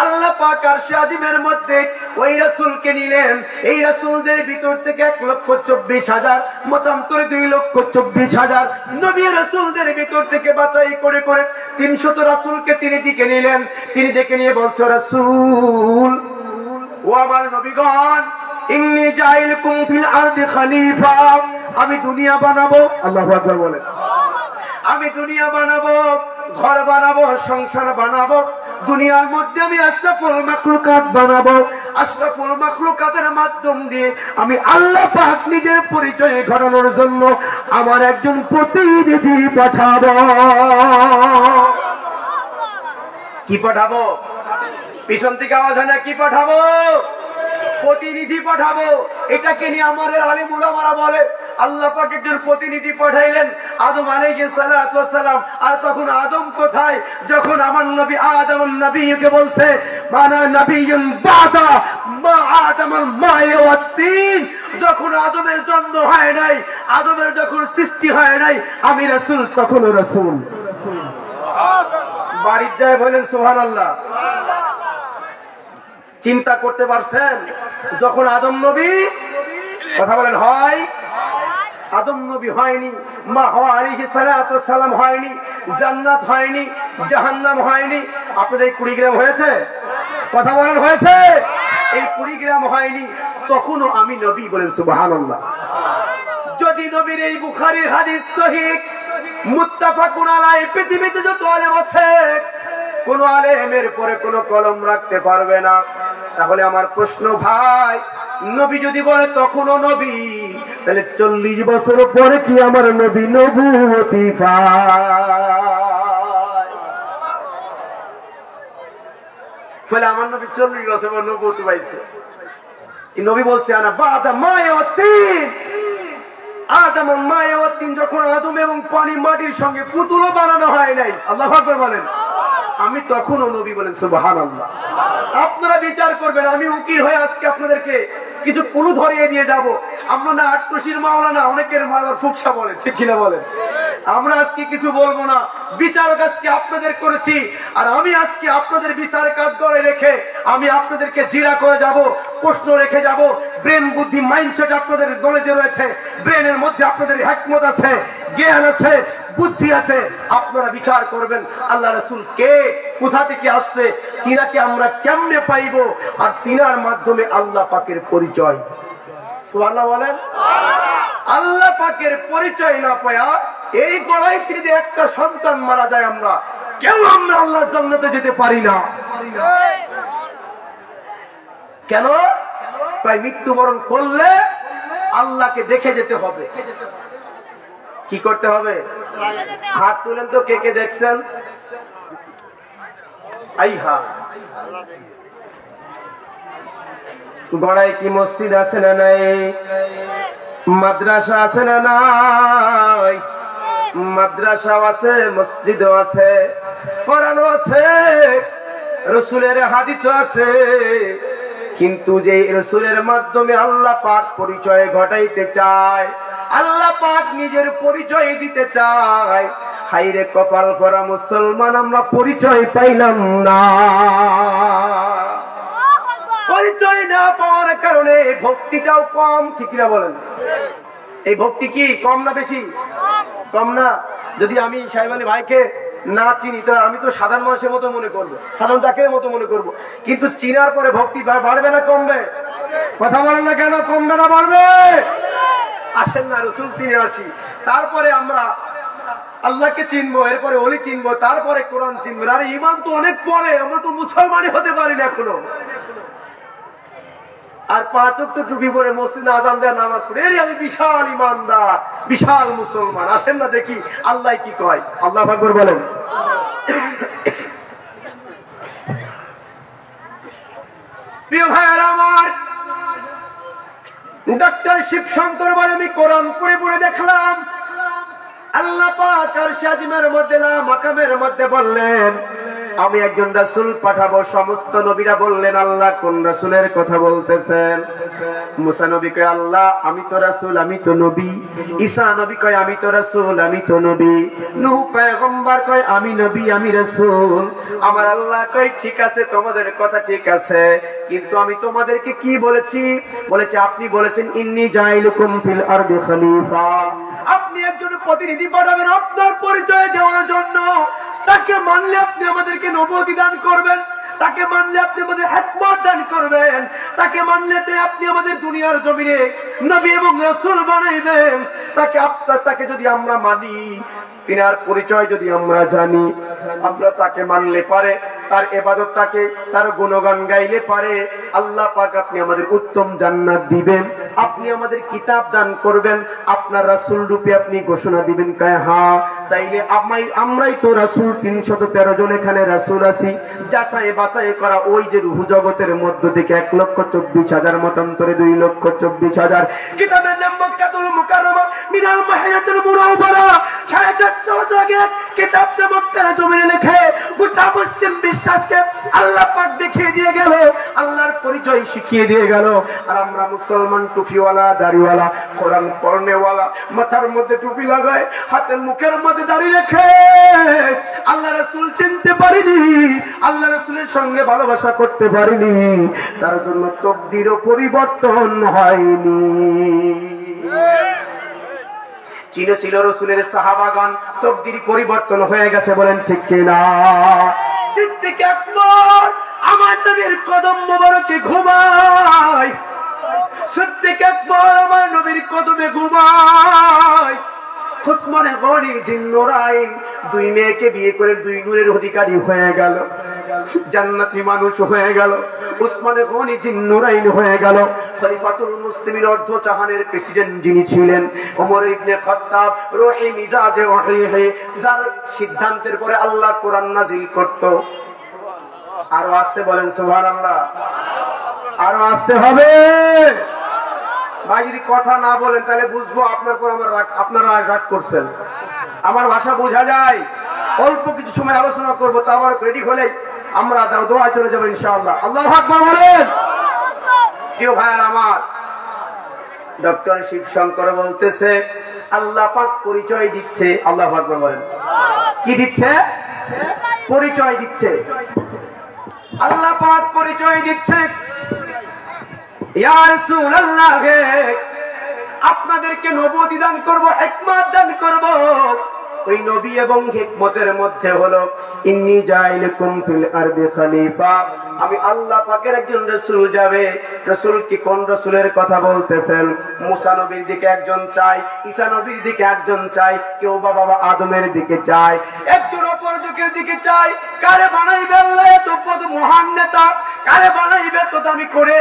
আল্লাহ পাক আরশে আজিমের মধ্যে ওই রাসূলকে নিলেন। এই রাসূলদের ভিতর থেকে 1,24,000, মতান্তরে 2,24,000 নবী রাসূলদের ভিতর থেকে বাছাই করে করে 300 রাসূলকে তিনি ডেকে নিলেন। তিনি ডেকে নিয়ে বলছে, রাসূল ও আমার নবীগণ, ইন্নী জাইলকুম ফিল আরদি খলিফা, আমি দুনিয়া বানাবো। আল্লাহু আকবার বলেন। আমি দুনিয়া বানাবো, ঘর বানাবো, সংসার বানাবো। দুনিয়ার মধ্যে আমি আশরাফুল মাখলুকাত বানাবো। আশরাফুল মাখলুকাতের মাধ্যম দিয়ে আমি আল্লাহ পাক নিজের পরিচয় ঘটানোর জন্য আমার একজন প্রতিনিধি পাঠাবো। কি পাঠাবো? পিছন থেকে আওয়াজ হয় না? কি পাঠাবো? প্রতিনিধি পাঠাবো। এটাকে নিয়ে আমাদের আলিম উলামারা বলে আল্লাহ পাক একজন প্রতিনিধি পাঠাইলেন আদম আলাইহিস সালাতু ওয়াস সালাম। আর তখন আদম কোথায়? যখন আমার নবী আদম নবীকে বলছে মানা নবিয়ুন বাদা মা আদমাল মায়ে ওয়াত তিন, যখন আদমের জন্ম হয় নাই, আদমের যখন সৃষ্টি হয় নাই, আমি রাসূল তখনও রাসূল। বাড়ির যায় বলেন সুবহানাল্লাহ। চিন্তা করতে পারছেন, যখন আদম নবী কথা বলেন হয়, আদম নবী হয়নি, মা হাওয়া আলাইহিস সালাতু ওয়াস সালাম হয়নি, জান্নাত হয়নি, জাহান্নাম হয়নি, আপনাদের এই কুড়িগ্রাম হয়েছে? কথা বলেন হয়েছে? এই কুড়িগ্রাম হয়নি, তখনও আমি নবী বলেন সুবহানাল্লাহ। যদি নবীর এই বুখারীর হাদিস সহিহ মুত্তাফাকুন আলাইহি, পৃথিবীতে যত আলেম আছে কোন আলেমের পরে কোন কলম রাখতে পারবে না। তাহলে আমার প্রশ্ন ভাই, নবী যদি বলে তখনও নবী, তাহলে 40 বছর পরে কি আমার নবী নবুয়তি পায়? ফলে আমার নবী 40 বছর পর নবুয়তি পাইছে। এই নবী বলছে আনা বাদা মায়াতিন, আদম মায়াতিন, যখন আদম এবং পানি মাটির সঙ্গে পুতুলও বানানো হয় নাই, আল্লাহু আকবার বলেন, আমি তখনও নবী বলেন সুবহানাল্লাহ। আপনারা বিচার করবেন, আমি উকিল হয়ে আজকে আপনাদেরকে কিছু কুলু ধরিয়ে দিয়ে যাব। আমরা না আটটুসির মাওলানা, অনেকের মাওলানা ফুকসা বলে, ঠিক কিনা বলেন? আমরা আজকে কিছু বলবো না, বিচার আজকে আপনাদের করেছি, আর আমি আজকে আপনাদের বিচার কাজ করে রেখে আমি আপনাদেরকে জিরা করে যাব, প্রশ্ন রেখে যাব। ব্রেন বুদ্ধি মাইন্ডসেট আপনাদের নলেজে রয়েছে, ব্রেনের মধ্যে আপনাদের হিকমত আছে, জ্ঞান আছে, বুদ্ধি আছে, আপনারা বিচার করবেন আল্লাহ রাসূল কে, কোথা থেকে আসছে, তিনাকে আমরা কেমনে পাইব, আর তিনার মাধ্যমে আল্লাহ পাকের পরিচয়। সুবহানাল্লাহ বলেন। আল্লাহ পাকের পরিচয় না পায়া এই গলায় যদি একটা সন্তান মারা যায়, আমরা কেউ আমরা আল্লাহর জান্নাতে যেতে পারি না। কেন? তাই মৃত্যুবরণ করলে আল্লাহকে দেখে যেতে হবে। কি করতে হবে? হাত তুলেন তো, কে কে দেখছেন? আইহা, গড়াই কি মসজিদ আছে না নাই? মাদ্রাসা আছে না নাই? মাদ্রাসাও আছে, মসজিদও আছে, কোরআনও আছে, রাসূলের হাদিসও আছে। কিন্তু যে রাসূলের মাধ্যমে আল্লাহ পাক পরিচয় ঘটাইতে চায়, আল্লাহ পাক নিজের পরিচয় দিতে চায়, হায়রে কপাল করা মুসলমান, আমরা পরিচয় পাইলাম না। পরিচয় না পাওয়ার কারণে ভক্তিটাও কম, ঠিক না বলেন? এই ভক্তি কি কম না বেশি? কম না। যদি আমি সাহেব আলী ভাইকে না চিনি, তো আমি তো সাধারণ মানুষের মতো মনে করবো, সাধারণ জাকের মতো মনে করবো। কিন্তু চিনার পরে ভক্তি বাড়বে না কমবে? কথা বলেন না কেন? কমবে না বাড়বে? আসেন না, রাসূল চিনে আসি, তারপরে আমরা আল্লাহকে চিনবো, এরপরে ওলি চিনবো, তারপরে কোরআন চিনবো। আরে ঈমান তো অনেক পরে, আমরা তো মুসলমানই হতে পারি না এখনো। আর 5 ওয়াক্ত টুপি পরে মসজিদে আযান দেয়া নামাজ পড়ে এর আমি বিশাল ঈমানদার, বিশাল মুসলমান। আসেন না দেখি আল্লাহ কি কয়। আল্লাহু আকবার বলেন। প্রিয় ভাইরা আমার, ডক্টর শিবশঙ্কর বলে আমি কোরআন পড়ে পড়ে দেখলাম আল্লাহ পাক আরশে আজিমের মধ্যে না মাকামের মধ্যে বললেন আমি একজন রাসূল পাঠাবো। সমস্ত নবীরা বললেন আল্লাহ কোন রাসূলের কথা বলতেছেন? মুসা নবী কয় আল্লাহ আমি তো রাসূল, আমি তো নবী। ঈসা নবী কয় আমি তো রাসূল, আমি তো নবী। নূহ পয়গম্বর কয় আমি নবী, আমি রাসূল। আমার আল্লাহ কয় ঠিক আছে, তোমাদের কথা ঠিক আছে, কিন্তু আমি তোমাদেরকে কি বলেছি? বলেছে আপনি বলেছেন ইন্নী জাইলুকুম ফিল আরদি খলিফা, আপনি একজন প্রতিনিধি পাঠাবেন আপনার পরিচয় দেওয়ার জন্য। তাকে মানলে আপনি আমাদেরকে নবুয়তি দান করবেন, তাকে মানলে আপনি আমাদের হিকমত দান করবেন, তাকে মানলে আপনি আমাদের দুনিয়ার জমিনে নবী এবং রাসূল বানাইবেন। তাকে যদি আমরা মানি, তিনার পরিচয় যদি আমরা জানি, আমরা তাকে মানলে পারে, তার ইবাদত, তাকে তার গুণগান গাইলে পারে আল্লাহ পাক আপনি আমাদের উত্তম জান্নাত দিবেন, আপনি আমাদের কিতাব দান করবেন, আপনার রাসূল রূপে আপনি ঘোষণা দিবেন। কয় হ্যাঁ, তাইলে আমরাই তো রাসূল। 313 জন এখানে রাসূল আছি, যাচাই বাছাই করা ওই যে রূহ জগতের মধ্য থেকে 1,24,000 মতান্তরে 2,24,000 কিতাবের নাম মক্কাতুল মুকাররমা মিনাল মাহিয়াতুল মুনাওয়ারা। 450 বছর আগে কিতাবটা মক্কার জমিনে লেখে গোটা মুসলিম বিশ্বাসকে আল্লাহ পাক দেখিয়ে দিয়ে গেল, আল্লাহর পরিচয় শিখিয়ে দিয়ে গেল। আর আমরা মুসলমান টুপিওয়ালা, দাড়িওয়ালা, কোরআন পড়নেওয়ালা, মাথার মধ্যে টুপি লাগায়, হাতের মুখের মধ্যে দাড়ি রেখে আল্লাহ রাসূল চিনতে পারিনি, আল্লাহ রাসূলের সঙ্গে ভালোবাসা করতে পারিনি, তার জন্য তকদিরও পরিবর্তন হয়নি। চিনেছিল রাসূলের সাহাবাগণ, তকদির পরিবর্তন হয়ে গেছে, বলেন ঠিক কিনা? সিদ্দিক আকবর আমার নবীর কদম মোবারকে ঘুমায়, সিদ্দিক আকবর আমার নবীর কদমে ঘুমায়। উসমানে গনি জিন্নুরাইন দুই মেয়েকে বিয়ে করে দুই নূরের অধিকারী হয়ে গেল, জান্নাতি মানুষ হয়ে গেল। উসমানে গনি জিন্নুরাইন হয়ে গেল। খলিফাতুল মুসলিমিন অর্ধ জাহানের প্রেসিডেন্ট যিনি ছিলেন, ওমর ইবনে খাত্তাব রূহি মিজাজে ওয়াহিহে, যার সিদ্ধান্তের পরে আল্লাহ কোরআন নাযিল করত। আরো আসতে বলেন সুবহানাল্লাহ, আরো আসতে হবে। ভাই যদি কথা না বলেন তাহলে বুঝবো আপনার পর আপনারা রাগ করছেন। আমার ভাষা বোঝা যায়। অল্প কিছু সময় আলোচনা করবো, তা আবার রেডি হলে আমরা দোয়া চলে যাবো ইনশাআল্লাহ। আল্লাহু আকবার বলেন। প্রিয় ভাইয়ার আমার, ডক্টর শিবশঙ্কর বলতেছে আল্লাহ পাক পরিচয় দিচ্ছে। আল্লাহু আকবার বলেন। কি দিচ্ছে? পরিচয় দিচ্ছে। আল্লাহ পাক পরিচয় দিচ্ছে, ইয়া রাসূলুল্লাহ আপনাদেরকে নবুয়ত দান করব, হিকমত দান করব। ওই নবী এবং হিকমতের মধ্যে হলো ইন্নী জাইলুকুম ফিল আরদি খলিফা, আমি আল্লাহ পাকের একজন রাসূল যাবে। রাসূল কি কোন রাসূলের কথা বলতেছেন? মুসা নবীর দিকে একজন চাই, ঈসা নবীর দিকে একজন চাই, কেউ বা বাবা আদমের দিকে চাই, একজন অপর যুগের দিকে চাই। কারে বানাইবে আল্লাহ এত বড় মহান নেতা? কারে বানাইবে তো দামি করে?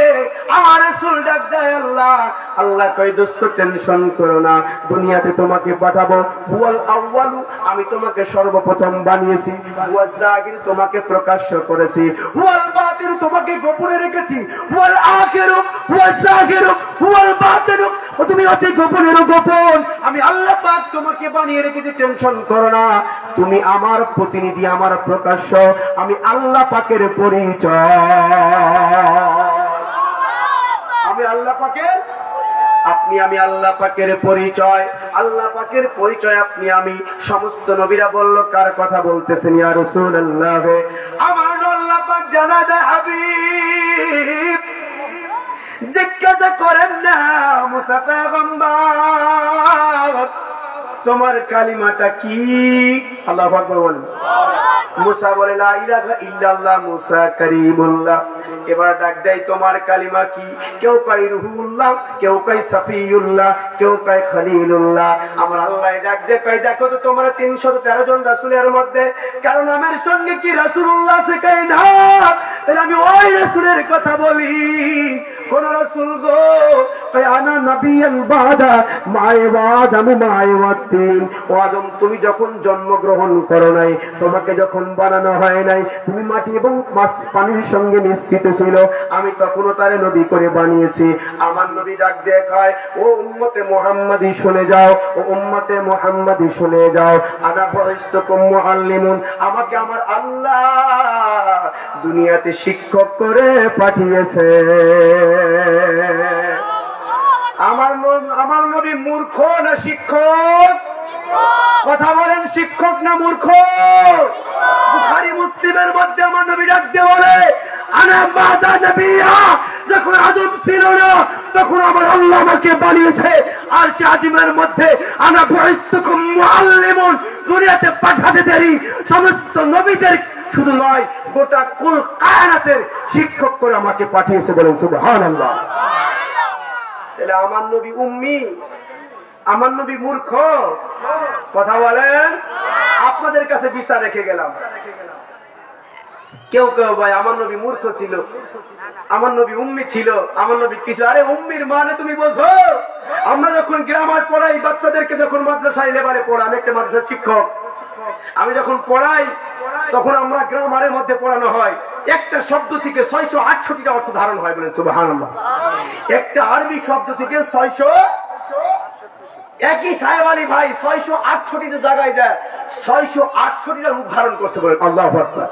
আমার রাসূল ডাক দেয় আল্লাহ। আল্লাহ কই দোস্ত টেনশন করো না, দুনিয়াতে তোমাকে পাঠাবো। হুয়াল আউয়ালু, আমি তোমাকে সর্বপ্রথম বানিয়েছি। হুয়াজ জাহির, তোমাকে প্রকাশ্য করেছি। হুয়াল বাতিন, তোমাকে গোপনে রেখেছি। হুয়াল আখিরু হুয়াজ জাহিরু হুয়াল বাতিনু, তুমি অতি গোপনের গোপন। আমি আল্লাহ পাক তোমাকে বানিয়ে রেখেছি, টেনশন করো না। তুমি আমার প্রতিনিধি, আমার প্রকাশ্য, আমি আল্লাহ পাকের পরিচয়। আমি আল্লাহ পাকের, আপনি আমি আল্লাহ পাকের পরিচয়। আল্লাহ পাকের পরিচয় আপনি আমি। সমস্ত নবীরা বলল কার কথা বলতেছেন? ইয়া রাসূলুল্লাহ, আমার আল্লাহ পাক জানা দেয় হাবিব, জিজ্ঞাসা করেন না মুসা পয়গম্বর তোমার কালিমাটা কি? আল্লাহু আকবার বলেন। মুসা বলে লা ইলাহা ইল্লাল্লাহ, মুসা কারীমুল্লাহ। এবার ডাক দেয় তোমার কালিমা কি? কেউ কয় রুহুল্লাহ, কেউ কয় সাফিউল্লাহ, কেউ কয় খলিলুল্লাহ। আমার আল্লাহ ডাক দেয় কয় দেখো তো তোমার 313 জন রাসূলের মধ্যে কারণ আমার সঙ্গে কি রাসূলুল্লাহ শেখায় না? তাহলে আমি ওই রাসূলের কথা বলি। কোন রাসূল গো? কয় আনা নবিয়াল বাদা মায়ে আদম মায়ে ওয়াতিন। ও আদম, তুমি যখন জন্মগ্রহণ করো নাই, তোমাকে যখন বানানো হয় নাই, তুমি মাটি এবং পানির সঙ্গে মিশ্রিত ছিল, আমি তখনও তারে নবী করে বানিয়েছি। আমার নবী ডাক দেখায় ও উম্মতে মুহাম্মাদি শুনে যাও, ও উম্মতে মুহাম্মাদি শুনে যাও, আনা বুইসতুকুম মুআল্লিমুন, আমাকে আমার আল্লাহ দুনিয়াতে শিক্ষক করে পাঠিয়েছে। আমার নবী মূর্খ না শিক্ষক? কথা বলেন, শিক্ষক না মূর্খ? বুখারী মুসলিমের মধ্যে আমার নবী ডাক দিয়ে বলে আনা বাদা নবিয়া, যখন আদম ছিল না তখন আমার আল্লাহ আমাকে বানিয়েছে। আর সে আজিমের মধ্যে আনা বুইসতুকুম মুআল্লিমুন, দুনিয়াতে পাঠাতে দেরি সমস্ত নবীদের শুধু নয় গোটা কুল কায়নাতের শিক্ষক করে আমাকে পাঠিয়েছে। বলেন সুবহানাল্লাহ। তাহলে আমার নবী উম্মি, আমার নবী মূর্খ? কথা বলেন। আপনাদের কাছে বিচার রেখে গেলাম। কেউ কেউ ভাই আমার নবী মূর্খ ছিল, আমার নবী উম্মি ছিল, আমার নবী কিছু। আরে উম্মির মানে তুমি বোঝো? আমরা যখন গ্রামার পড়াই বাচ্চাদেরকে, যখন মাদ্রাসায় লেবারে পড়া, আমি একটা মাদ্রাসার শিক্ষক, আমি যখন পড়াই তখন আমরা গ্রামারের মধ্যে পড়ানো হয় একটা শব্দ থেকে 668টা অর্থ ধারণ হয়। বলেন সুবহানাল্লাহ। একটা আরবি শব্দ থেকে 600 একই সাহেব আলী ভাই 668টা জায়গায় যায় 668টা রূপ ধারণ করছে বলেন আল্লাহু আকবার।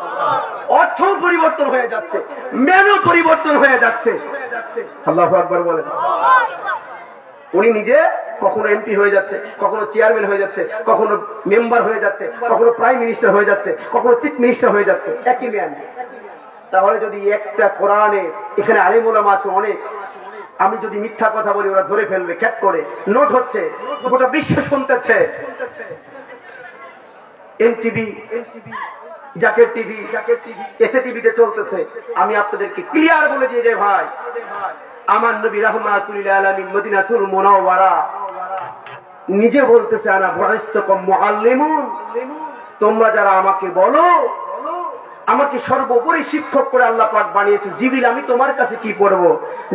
অর্থ পরিবর্তন হয়ে যাচ্ছে, মেনু পরিবর্তন হয়ে যাচ্ছে, আল্লাহু আকবার বলেন। উনি নিজে কখনো এমপি হয়ে যাচ্ছে, কখনো চেয়ারম্যান হয়ে যাচ্ছে, কখনো মেম্বার হয়ে যাচ্ছে, কখনো প্রাইম মিনিস্টার হয়ে যাচ্ছে, কখনো চিফ মিনিস্টার হয়ে যাচ্ছে, একই ম্যান। তাহলে যদি একটা কোরআনে, এখানে আলেম ওলামা আছে অনেক, আমি যদি মিথ্যা কথা বলি ওরা ধরে ফেলবে, ক্যাট করে নোট হচ্ছে, গোটা বিশ্ব শুনতেছে। এনটিভি, জাকের টিভি, এসএ টিভিতে চলতেছে। আমি আপনাদেরকে ক্লিয়ার বলে দিয়ে যাই ভাই, আমার নবী রাহমাতুল লিল আলামিন মদিনাতুল মুনাওয়ারা নিজে বলতেছে আনা বুইসতুকুম মুআল্লিমুন, তোমরা যারা আমাকে বলো আমাকে সর্বোপরি শিক্ষক করে আল্লাহ পাক বানিয়েছে। জিবরিল আমি তোমার কাছে কি পড়ব?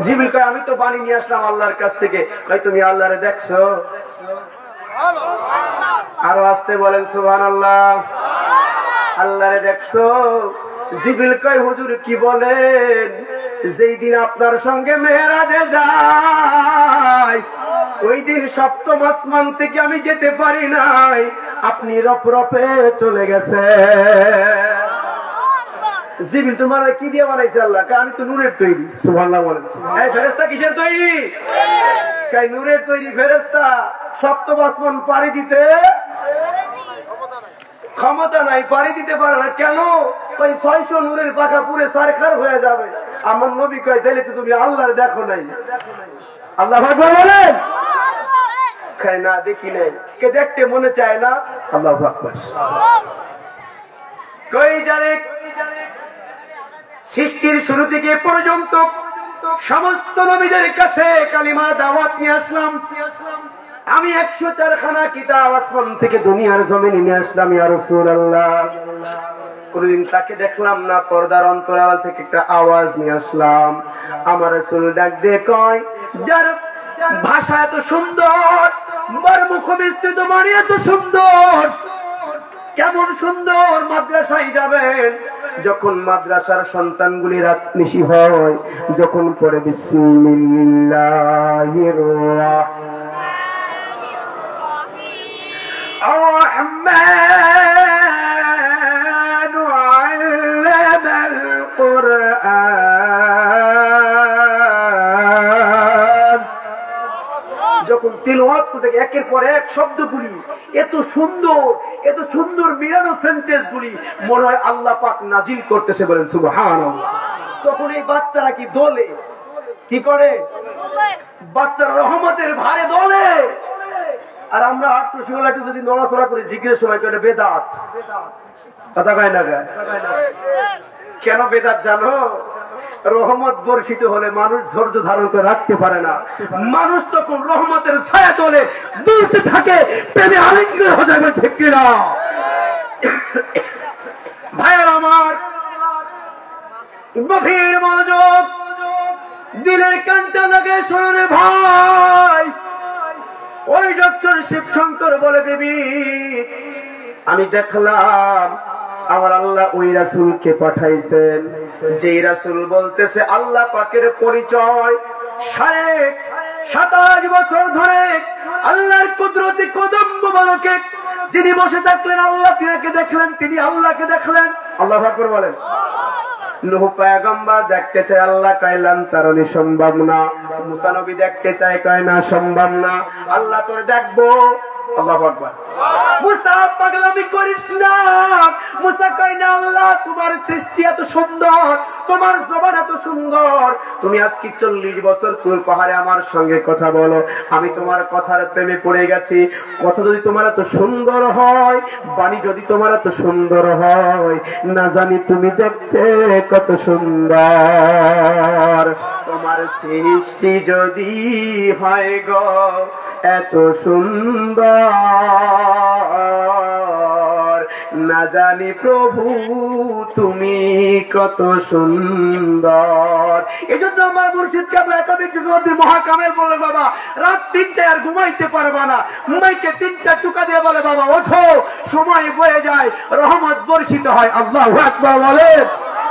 জিবরিল কয় আমি তো বাণী নিয়ে আসলাম আল্লাহর কাছ থেকে। কয় তুমি আল্লাহরে দেখছো? আরো আসতে বলেন সুবহানাল্লাহ। আল্লাহরে দেখছো? জিবরিল কয় হুজুর কি বলেন? যেই দিন আপনার সঙ্গে মেরাজে যাই ওই দিন সপ্তম আসমান থেকে আমি যেতে পারি নাই, আপনি রপরপে চলে গেছে। জিবরিল তোমার কি দিয়ে বানাইছে আল্লাহ? আমি তো নূরের তৈরি। সুবহানাল্লাহ বলেন। এই ফেরেশতা কিসের তৈরি? কয় নূরের তৈরি ফেরেশতা। সপ্তম আসমান পাড়ি দিতে ক্ষমতা নাই, পাড়ি দিতে পারে না। কেন? ওই 600 নূরের পাখা পুরে সারখার হয়ে যাবে। আমার নবী কয় তাইলে তো তুমি আল্লাহর দেখো নাই। আল্লাহু আকবার বলেন। কয় না দেখি নাই। কে দেখতে মনে চায় না? আল্লাহু আকবার। কই জানে সৃষ্টির শুরু থেকে পর্যন্ত সমস্ত নবীদের কাছে কালিমা দাওয়াত নিয়ে আসলাম। আমি 104 খানা কিতাব আসমান থেকে দুনিয়ার জমিনে নিয়ে আসলাম ইয়া রাসূলুল্লাহ। কোনদিন তাকে দেখলাম না, পর্দার অন্তরাল থেকে একটা আওয়াজ নিয়ে আসলাম। আমার রাসূল ডাক দিয়ে কয় যার ভাষা এত সুন্দর, মার মুখ বিস্তৃত বাণী এত সুন্দর, কেমন সুন্দর মাদ্রাসায় যাবেন, যখন মাদ্রাসার সন্তানগুলি রাত নিশি হয়, যখন পড়ে বিসমিল্লাহির الرحمن علم القرآن, যখন তিলাওয়াত করতে একের পর এক শব্দগুলি এত সুন্দর মিলানো সেন্টেন্স গুলি মনে হয় আল্লাহ পাক নাজিল করতেছে, বলেন সুবহানাল্লাহ। তখন এই বাচ্চারা কি দোলে? কি করে? বাচ্চারা রহমতের ভারে দোলে। আর আমরা একটু যদি নড়াচড়া করে জিকিরের সময় করে বেদাত, কথা কয় না? কেন বেদাত জানো? রহমত বর্ষিত হলে মানুষ ধৈর্য ধারণ করে রাখতে পারে না। মানুষ তখন রহমতের ছায়া তোলে, দুলতে থাকে, প্রেমে আলিঙ্গন হয়ে যাবে, ঠিক কিনা? ভাইয়ের আমার, গভীর মনোযোগ, দিলের কানটা লাগে শোনে ভাই। ওই ডক্টর শিবশঙ্কর বলে দেবী আমি দেখলাম আমার আল্লাহ ওই রাসূলকে পাঠাইছেন, যেই রাসূল বলতেছে আল্লাহ পাকের পরিচয় 27.5 বছর ধরে আল্লাহর কুদরতি কদম মোবারকে যিনি বসে থাকলেন, আল্লাহ তিনাকে দেখলেন, তিনি আল্লাহকে দেখলেন। আল্লাহু আকবার বলেন। নূহ পয়গম্বর দেখতে চায়, আল্লাহ কইলেন তারনি সম্ভব না। মুসা নবী দেখতে চায়, কয় না সম্ভব না, আল্লাহ তোর দেখবো। আল্লাহু আকবার। মুসা পাগলামি করিস না। মুসা কয় না আল্লাহ তোমার সৃষ্টি এত সুন্দর, তোমার জবান এত সুন্দর, তুমি আজকে 40 বছর তুর পাহাড়ে আমার সঙ্গে কথা বলো, আমি তোমার কথার প্রেমে পড়ে গেছি। কথা যদি তোমার এত সুন্দর হয়, বাণী যদি তোমার এত সুন্দর হয়, না জানি তুমি দেখতে কত সুন্দর। তোমার সৃষ্টি যদি হয় গো এত সুন্দর, না জানি প্রভু তুমি কত সুন্দর। এই জন্য আমার মুর্শিদ কাবলা মহাকামের বলে বাবা রাত 3টায় আর ঘুমাইতে পারবা না, মাইকে 3টা টুকা দিয়ে বলে বাবা ওঠো, সময় বয়ে যায়, রহমত বর্ষিত হয়। আল্লাহু আকবার বলে।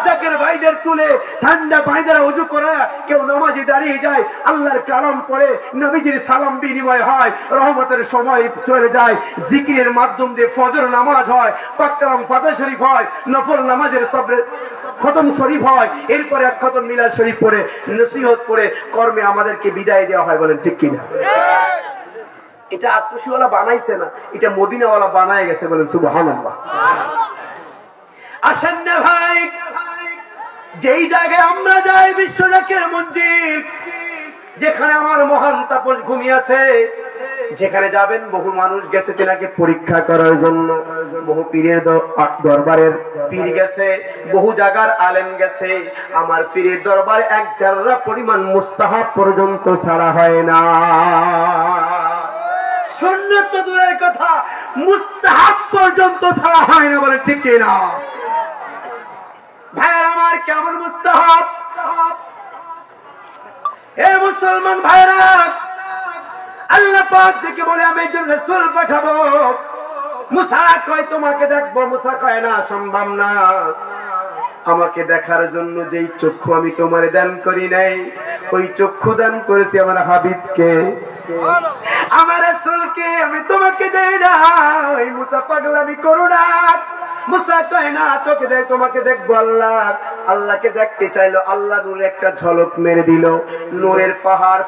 জাকির ভাই পানিদের তুলে ঠান্ডা পানি দ্বারা উজু করে কেউ নামাজে দাঁড়িয়ে যায়, আল্লাহর কালাম পড়ে, নবীজির সালাম বিনিময় হয়, রহমতের সময় চলে যায়, জিকিরের মাধ্যম দিয়ে ফজর নামাজ হয়, পাক কালাম ফাতিহা শরীফ হয়, নফল নামাজের সবরে খতম শরীফ হয়, এরপরে এক খতম মিলাদ শরীফ পড়ে নসিহত পড়ে কর্মে আমাদেরকে বিদায় দেওয়া হয়। বলেন ঠিক কিনা? এটা আত্মসীওয়ালা বানাইছে না, এটা মদিনাওয়ালা বানায় গেছে। বলেন সুবহানাল্লাহ। আসেন না ভাই, যেই জায়গায় আমরা যাই বিশ্বজাকের মঞ্জিল, যেখানে আমার মহান তাপস ঘুমিয়ে আছে, যেখানে যাবেন বহু মানুষ গেছে তেনাকে পরীক্ষা করার জন্য, বহু পীরের দরবারের পীর গেছে, বহু জায়গার আলেম গেছে, আমার পীরের দরবার এক জাররা পরিমাণ মুস্তাহাব পর্যন্ত ছাড়া হয় না। সুন্নাত তো দূরের কথা, মুস্তাহাব পর্যন্ত ছাড়া হয় না। বলে ঠিক না ভাইরা আমার? কেমন মুস্তাহাব? এ মুসলমান ভাইরা, আল্লাহ পাক থেকে বলে আমি একজন রাসূল পাঠাবো। মুসা কয় তোমাকে দেখবো, মুসা কয় না, সম্ভব না। আমাকে দেখার জন্য যেই চক্ষু আমি তোমারে দান করি নাই, ওই চক্ষু দান করেছি আমার হাবিবকে, আমার রাসূলকে আমি তোমাকে দেই না। ওই মুসা পাগলামি করো না। মুসা কয় না, তোকে দেখ, তোমাকে দেখবো আল্লাহ। আল্লাহকে দেখতে চাইলো, আল্লাহ নূরের একটা ঝলক মেরে দিল, নূরের পাহাড়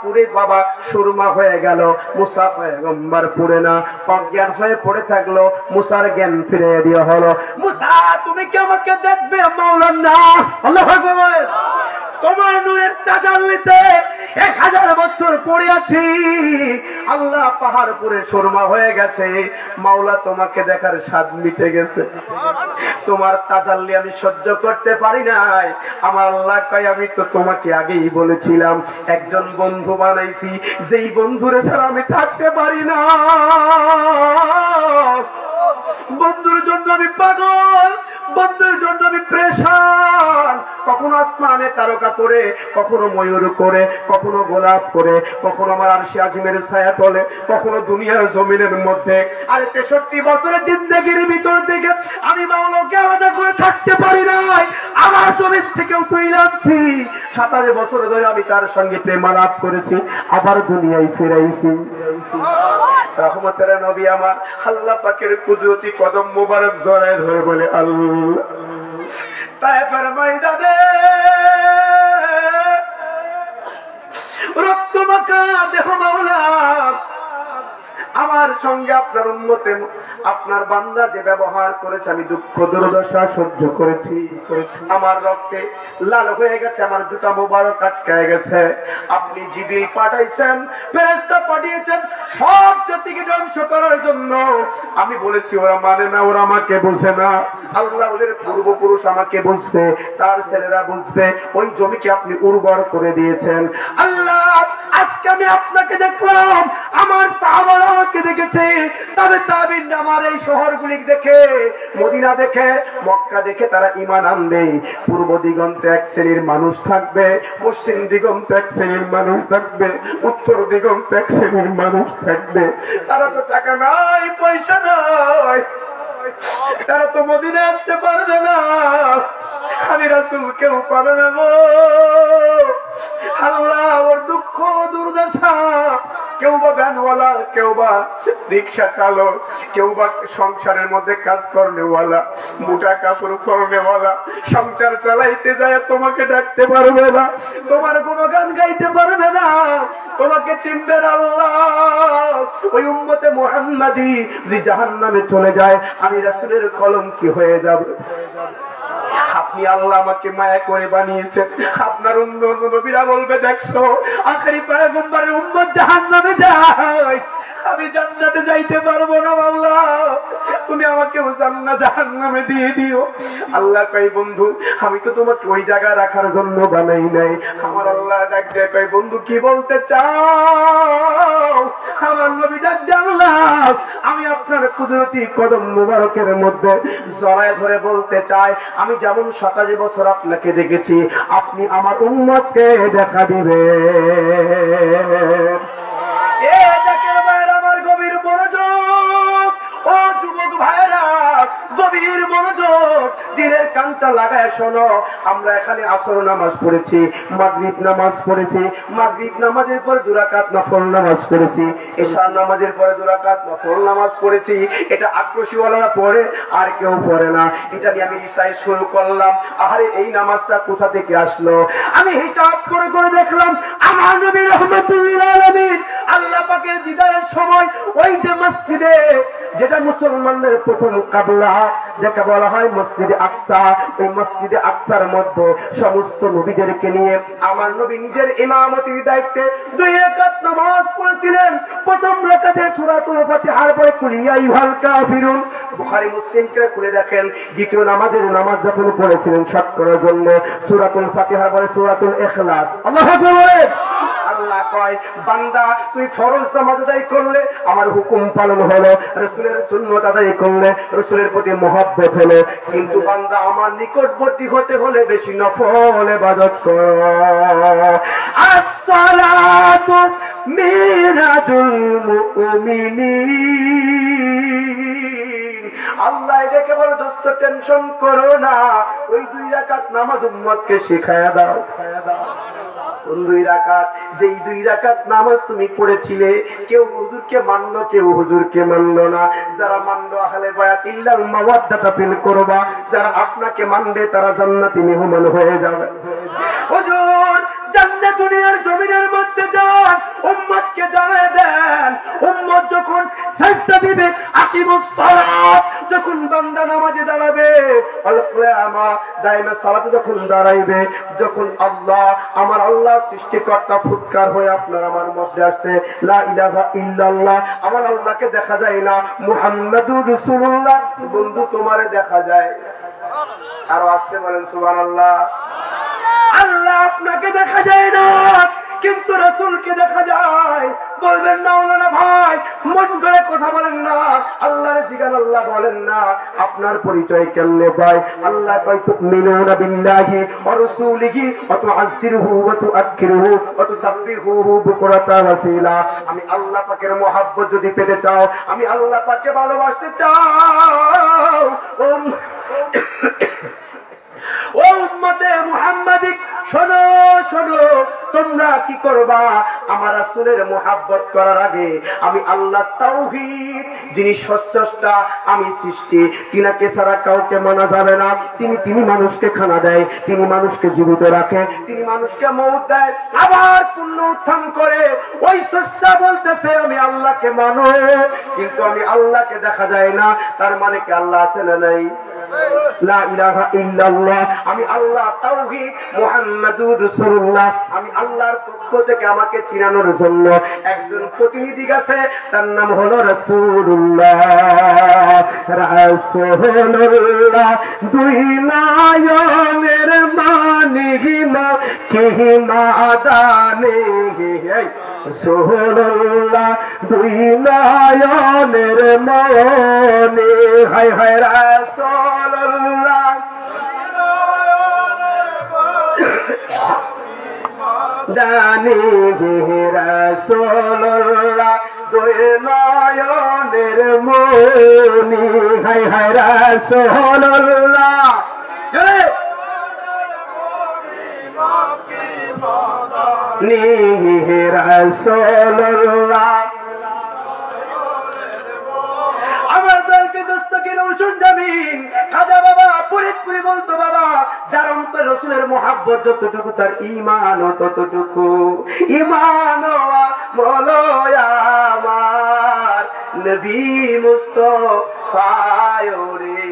পুরে বাবা সুরমা হয়ে গেল। মুসা পয়গম্বর পুরে না, অজ্ঞান হয়ে পড়ে থাকলো, মুসার জ্ঞান ফিরে দেওয়া হলো। মুসা তুমি কি আমাকে দেখবে? মাওলানা আল্লাহু আকবার। তোমার নূরের তাজাল্লিতে 1000 বছর পড়ে আছি, আল্লাহ পাহাড় পুরে সুরমা হয়ে গেছে, মাওলা তোমাকে দেখার স্বাদ মিটে গেছে, তোমার তাজাল্লি আমি সহ্য করতে পারি নাই। আমার আল্লাহ কয় আমি তো তোমাকে আগেই বলেছিলাম একজন বন্ধু বানাইছি, যেই বন্ধুরে ছাড়া আমি থাকতে পারি না। বন্ধুর জন্য আমি পাগল, বন্ধুর জন্য আমি প্রেশান। কখনো আসমানে তারকা করে, কখনো ময়ূর করে, কখনো গোলাপ করে, কখনো আমার আরশে আজিমের ছায়া তলে, কখনো দুনিয়ার জমিনের মধ্যে। আর 63 বছরের জিন্দেগির ভিতর থেকে আমি মাওলাকে আলাদা করে থাকতে পারি নাই। আমার জমিন থেকেও তুই লাগছি, 27 বছর ধরে আমি তার সঙ্গে প্রেম আলাপ করেছি, আবার দুনিয়ায় ফিরাইছি। রহমতের নবী আমার আল্লাহ পাকের কুদরতি কদম মোবারক জড়ায় ধরে বলে আল্লাহ তায়েফের ময়দানে রক্ত মাখা দেহ মাওলা, আমার সঙ্গে আপনার উম্মতে আপনার বান্দা যে ব্যবহার করেছে, আমি দুঃখ দুর্দশা সহ্য করেছি, আমার রক্তে লাল হয়ে গেছে, আমার জুতা মোবারক আটকায় গেছে। আপনি জিবরিল পাঠাইছেন, ফেরেশতা পাঠিয়েছেন সব জাতিকে ধ্বংস করার জন্য। আমি বলেছি ওরা মানে না, ওরা আমাকে বুঝে না। আল্লাহ ওদের পূর্বপুরুষ আমাকে বুঝবে, তার ছেলেরা বুঝবে। ওই জমিকে আপনি উর্বর করে দিয়েছেন। আল্লাহ আজকে আমি আপনাকে দেখলাম, আমার সাহাবারা আমাকে দেখেছে, তবে তাবিন আমার এই শহরগুলি দেখে, মদিনা দেখে, মক্কা দেখে তারা ঈমান আনবে। পূর্ব দিগন্তে এক শ্রেণীর মানুষ থাকবে, পশ্চিম দিগন্তে এক শ্রেণীর মানুষ থাকবে, উত্তর দিগন্তে এক শ্রেণীর মানুষ থাকবে। তারা তো টাকা নাই, পয়সা নাই, তারা তো মদিনা আসতে পারবে না। আমি রাসূল কেউ পাবে না গো আল্লাহ। ওর দুঃখ দুর্দশা, কেউ বা ভ্যানওয়ালা, কেউ বা রিক্সা চালক, কেউ বা সংসারের মধ্যে কাজ করেওয়ালা, মোটা কাপড় পরনেওয়ালা, সংসার চালাইতে যায় তোমাকে ডাকতে পারবে না, তোমার কোনো গান গাইতে পারবে না, তোমাকে চিনবে না আল্লাহ। ওই উম্মতে মুহাম্মাদি যদি জাহান্নামে চলে যায়, আমি রাসূলের কলঙ্কি হয়ে যাব। আপনি আল্লাহ আমাকে মায়া করে বানিয়েছেন, আপনার অন্য নবীরা বলবে দেখছো আখেরি পয়গম্বরের উম্মত জাহান্নামে যায়, আমি জান্নাতে যাইতে পারবো না। আল্লাহ তুমি আমাকে জাহান্নামে দিয়ে দিও। আল্লাহ কই বন্ধু আমি তো তোমাকে ওই জায়গায় রাখার জন্য বানাই নাই। আমার আল্লাহ ডাক দিয়ে কই বন্ধু কি বলতে চাও? আমার নবী ডাক জানলাম আমি আপনার কুদরতি কদম মুবারকের মধ্যে জড়ায় ধরে বলতে চাই, আমি যেমন 27 বছর আপনাকে দেখেছি, আপনি আমার উম্মতকে দেখা দিবেন। আমার গভীর মনোযোগ, ও যুবক ভাইরা, গভীর মনোযোগ দিনের কানটা লাগায় শোনো। আমরা এখানে আসর নামাজ পড়েছি, মাগরিব নামাজ পড়েছি, মাগরিব নামাজের পর 2 রাকাত নফল নামাজ পড়েছি, এশার নামাজের পরে 2 রাকাত নফল নামাজ পড়েছি। এটা আক্রোশীওয়ালারা পড়ে, আর কেউ পড়ে না। এটা নিয়ে আমি রিসার্চ শুরু করলাম, আরে এই নামাজটা কোথা থেকে আসলো। আমি হিসাব করে করে দেখলাম আমার নবী রাহমাতুল্লিল আলামিন আল্লাহ পাকের দিদারের সময় ওই যে মসজিদে, যেটা মুসলমানদের প্রথম কিবলা, যাকে বলা হয় মসজিদে আকসা, ওই মসজিদে আকসার মধ্যে সমস্ত নবীদেরকে নিয়ে আমার নবী নিজের ইমামতির দায়িত্বে 2 রাকাত নামাজ পড়েছিলেন। প্রথম রাকাতে সূরাতুল ফাতিহার পরে কুল ইয়া আইয়ুহাল কাফিরুন, বুখারী মুসলিমকে খুলে দেখেন। দ্বিতীয় নামাজ যখন পড়েছিলেন শত করার জন্য সূরাতুল ফাতিহার পরে সূরাতুল ইখলাস। আল্লাহু আকবার। আল্লাহ কয় বান্দা তুই ফরজ নামাজ আদায় করলে আমার হুকুম পালন হলো, রাসূলের সুন্নাত আদায় করলে রাসূলের প্রতি মহব্বত হলো, কিন্তু বান্দা আমার নিকটবর্তী হতে হলে বেশি নফল ইবাদত কর। আসসালাতু মিরাজুল মুমিনিন। আল্লাহ দেখে বলে দোস্ত টেনশন করো না, ওই 2 রাকাত নামাজ উম্মতকে শিখায়া দাও। 2 রাকাত, যেই 2 রাকাত নামাজ তুমি পড়েছিলে, কেউ হুজুরকে মানলো, কেউ হুজুরকে মানলো না। যারা মানলো আহলে বায়াত ইল্লাল মাওয়াদ্দাতা ফিল কুরবা, যারা আপনাকে মানবে তারা জান্নাতি মেহমান হয়ে যাবে। হুজুর জান্নাত দুনিয়ার জমিনের মধ্যে যান, উম্মতকে জানায় দেন। উম্মত যখন সাজদা দিবে, আকিমুস সালাত, যখন বান্দা নামাজে দাঁড়াবে, আল কিয়ামা দাইমা সালাতে যখন দাঁড়াইবে, যখন আল্লাহ আমার আল্লাহ সৃষ্টিকর্তা ফুৎকার হয়ে আপনার আমার মধ্যে আসছে, লা ইলাহা ইল্লাল্লাহ, আমার আল্লাহকে দেখা যায় না, মুহাম্মাদুর রাসূলুল্লাহ, বন্ধু তোমারে দেখা যায়। আর আসতে বলেন সুবহানাল্লাহ। আল্লাহ আপনাকে দেখা যায় না, কিন্তু রাসূলকে দেখা যায়। বলবেন না ওলানা ভাই, মন করে কথা বলেন না, আল্লাহর জিগান আল্লাহ বলেন না, আপনার পরিচয় কেমনে ভাই? আল্লাহ কয় তুমিনুনা বিল্লাহি ওয়া রাসূলিহি ওয়া তুআজ্জিরুহু ওয়া তুআক্কিরুহু ওয়া তুসাব্বিহুহু বুকরাতান ওয়া আসীলা। আমি আল্লাহ পাকের মহব্বত যদি পেতে চাও, আমি আল্লাহ পাককে ভালোবাসতে চাও, ও উম্মতে মুহাম্মাদি, শোনো শোনো, তোমরা কি করবা? আমার রাসূলের মুহাব্বত করার আগে আমি আল্লাহ তাওহীদ, যিনি স্রষ্টা, আমি সৃষ্টি, তিনাকে ছাড়া কাউকে মানা যাবে না। তিনি মানুষকে খানা দেয়, তিনি মানুষকে জীবিত রাখে, তিনি মানুষকে মওত দেয়, আবার পুনরুত্থান করে। ওই স্রষ্টা বলতেছে আমি আল্লাহকে মানো, কিন্তু আমি আল্লাহকে দেখা যায় না। তার মানে কি আল্লাহ আছে না নাই? লা ইলাহা ইল্লাল্লাহ, আমি আল্লাহ তাওহীদ, মুহাম্মাদুর রাসূলুল্লাহ, আমি আল্লাহর পক্ষ থেকে আমাকে চিনানোর জন্য একজন প্রতিনিধি গেছে, তার নাম হলো রাসূলুল্লাহ। রাসূলুল্লাহ 2 নয়নের মানিমা কি মাদানে, রাসূলুল্লাহ 2 নয়নের মনে, হায় হায় রাসূলুল্লাহ জানি রাসূলুল্লাহ 2 নয়নের মনি, হায় হায় রাসূলুল্লাহ নি রাসূলুল্লাহ। আমার দলকে দস্তগীর উসুল জামিন খাজা বাবা ফরিদপুরি বলতো, বাবা যার অন্তরে রাসূলের মুহাব্বত যতটুকু তার ঈমানও ততটুকু। ঈমান বলো আমার নবী মুস্তাফা রে,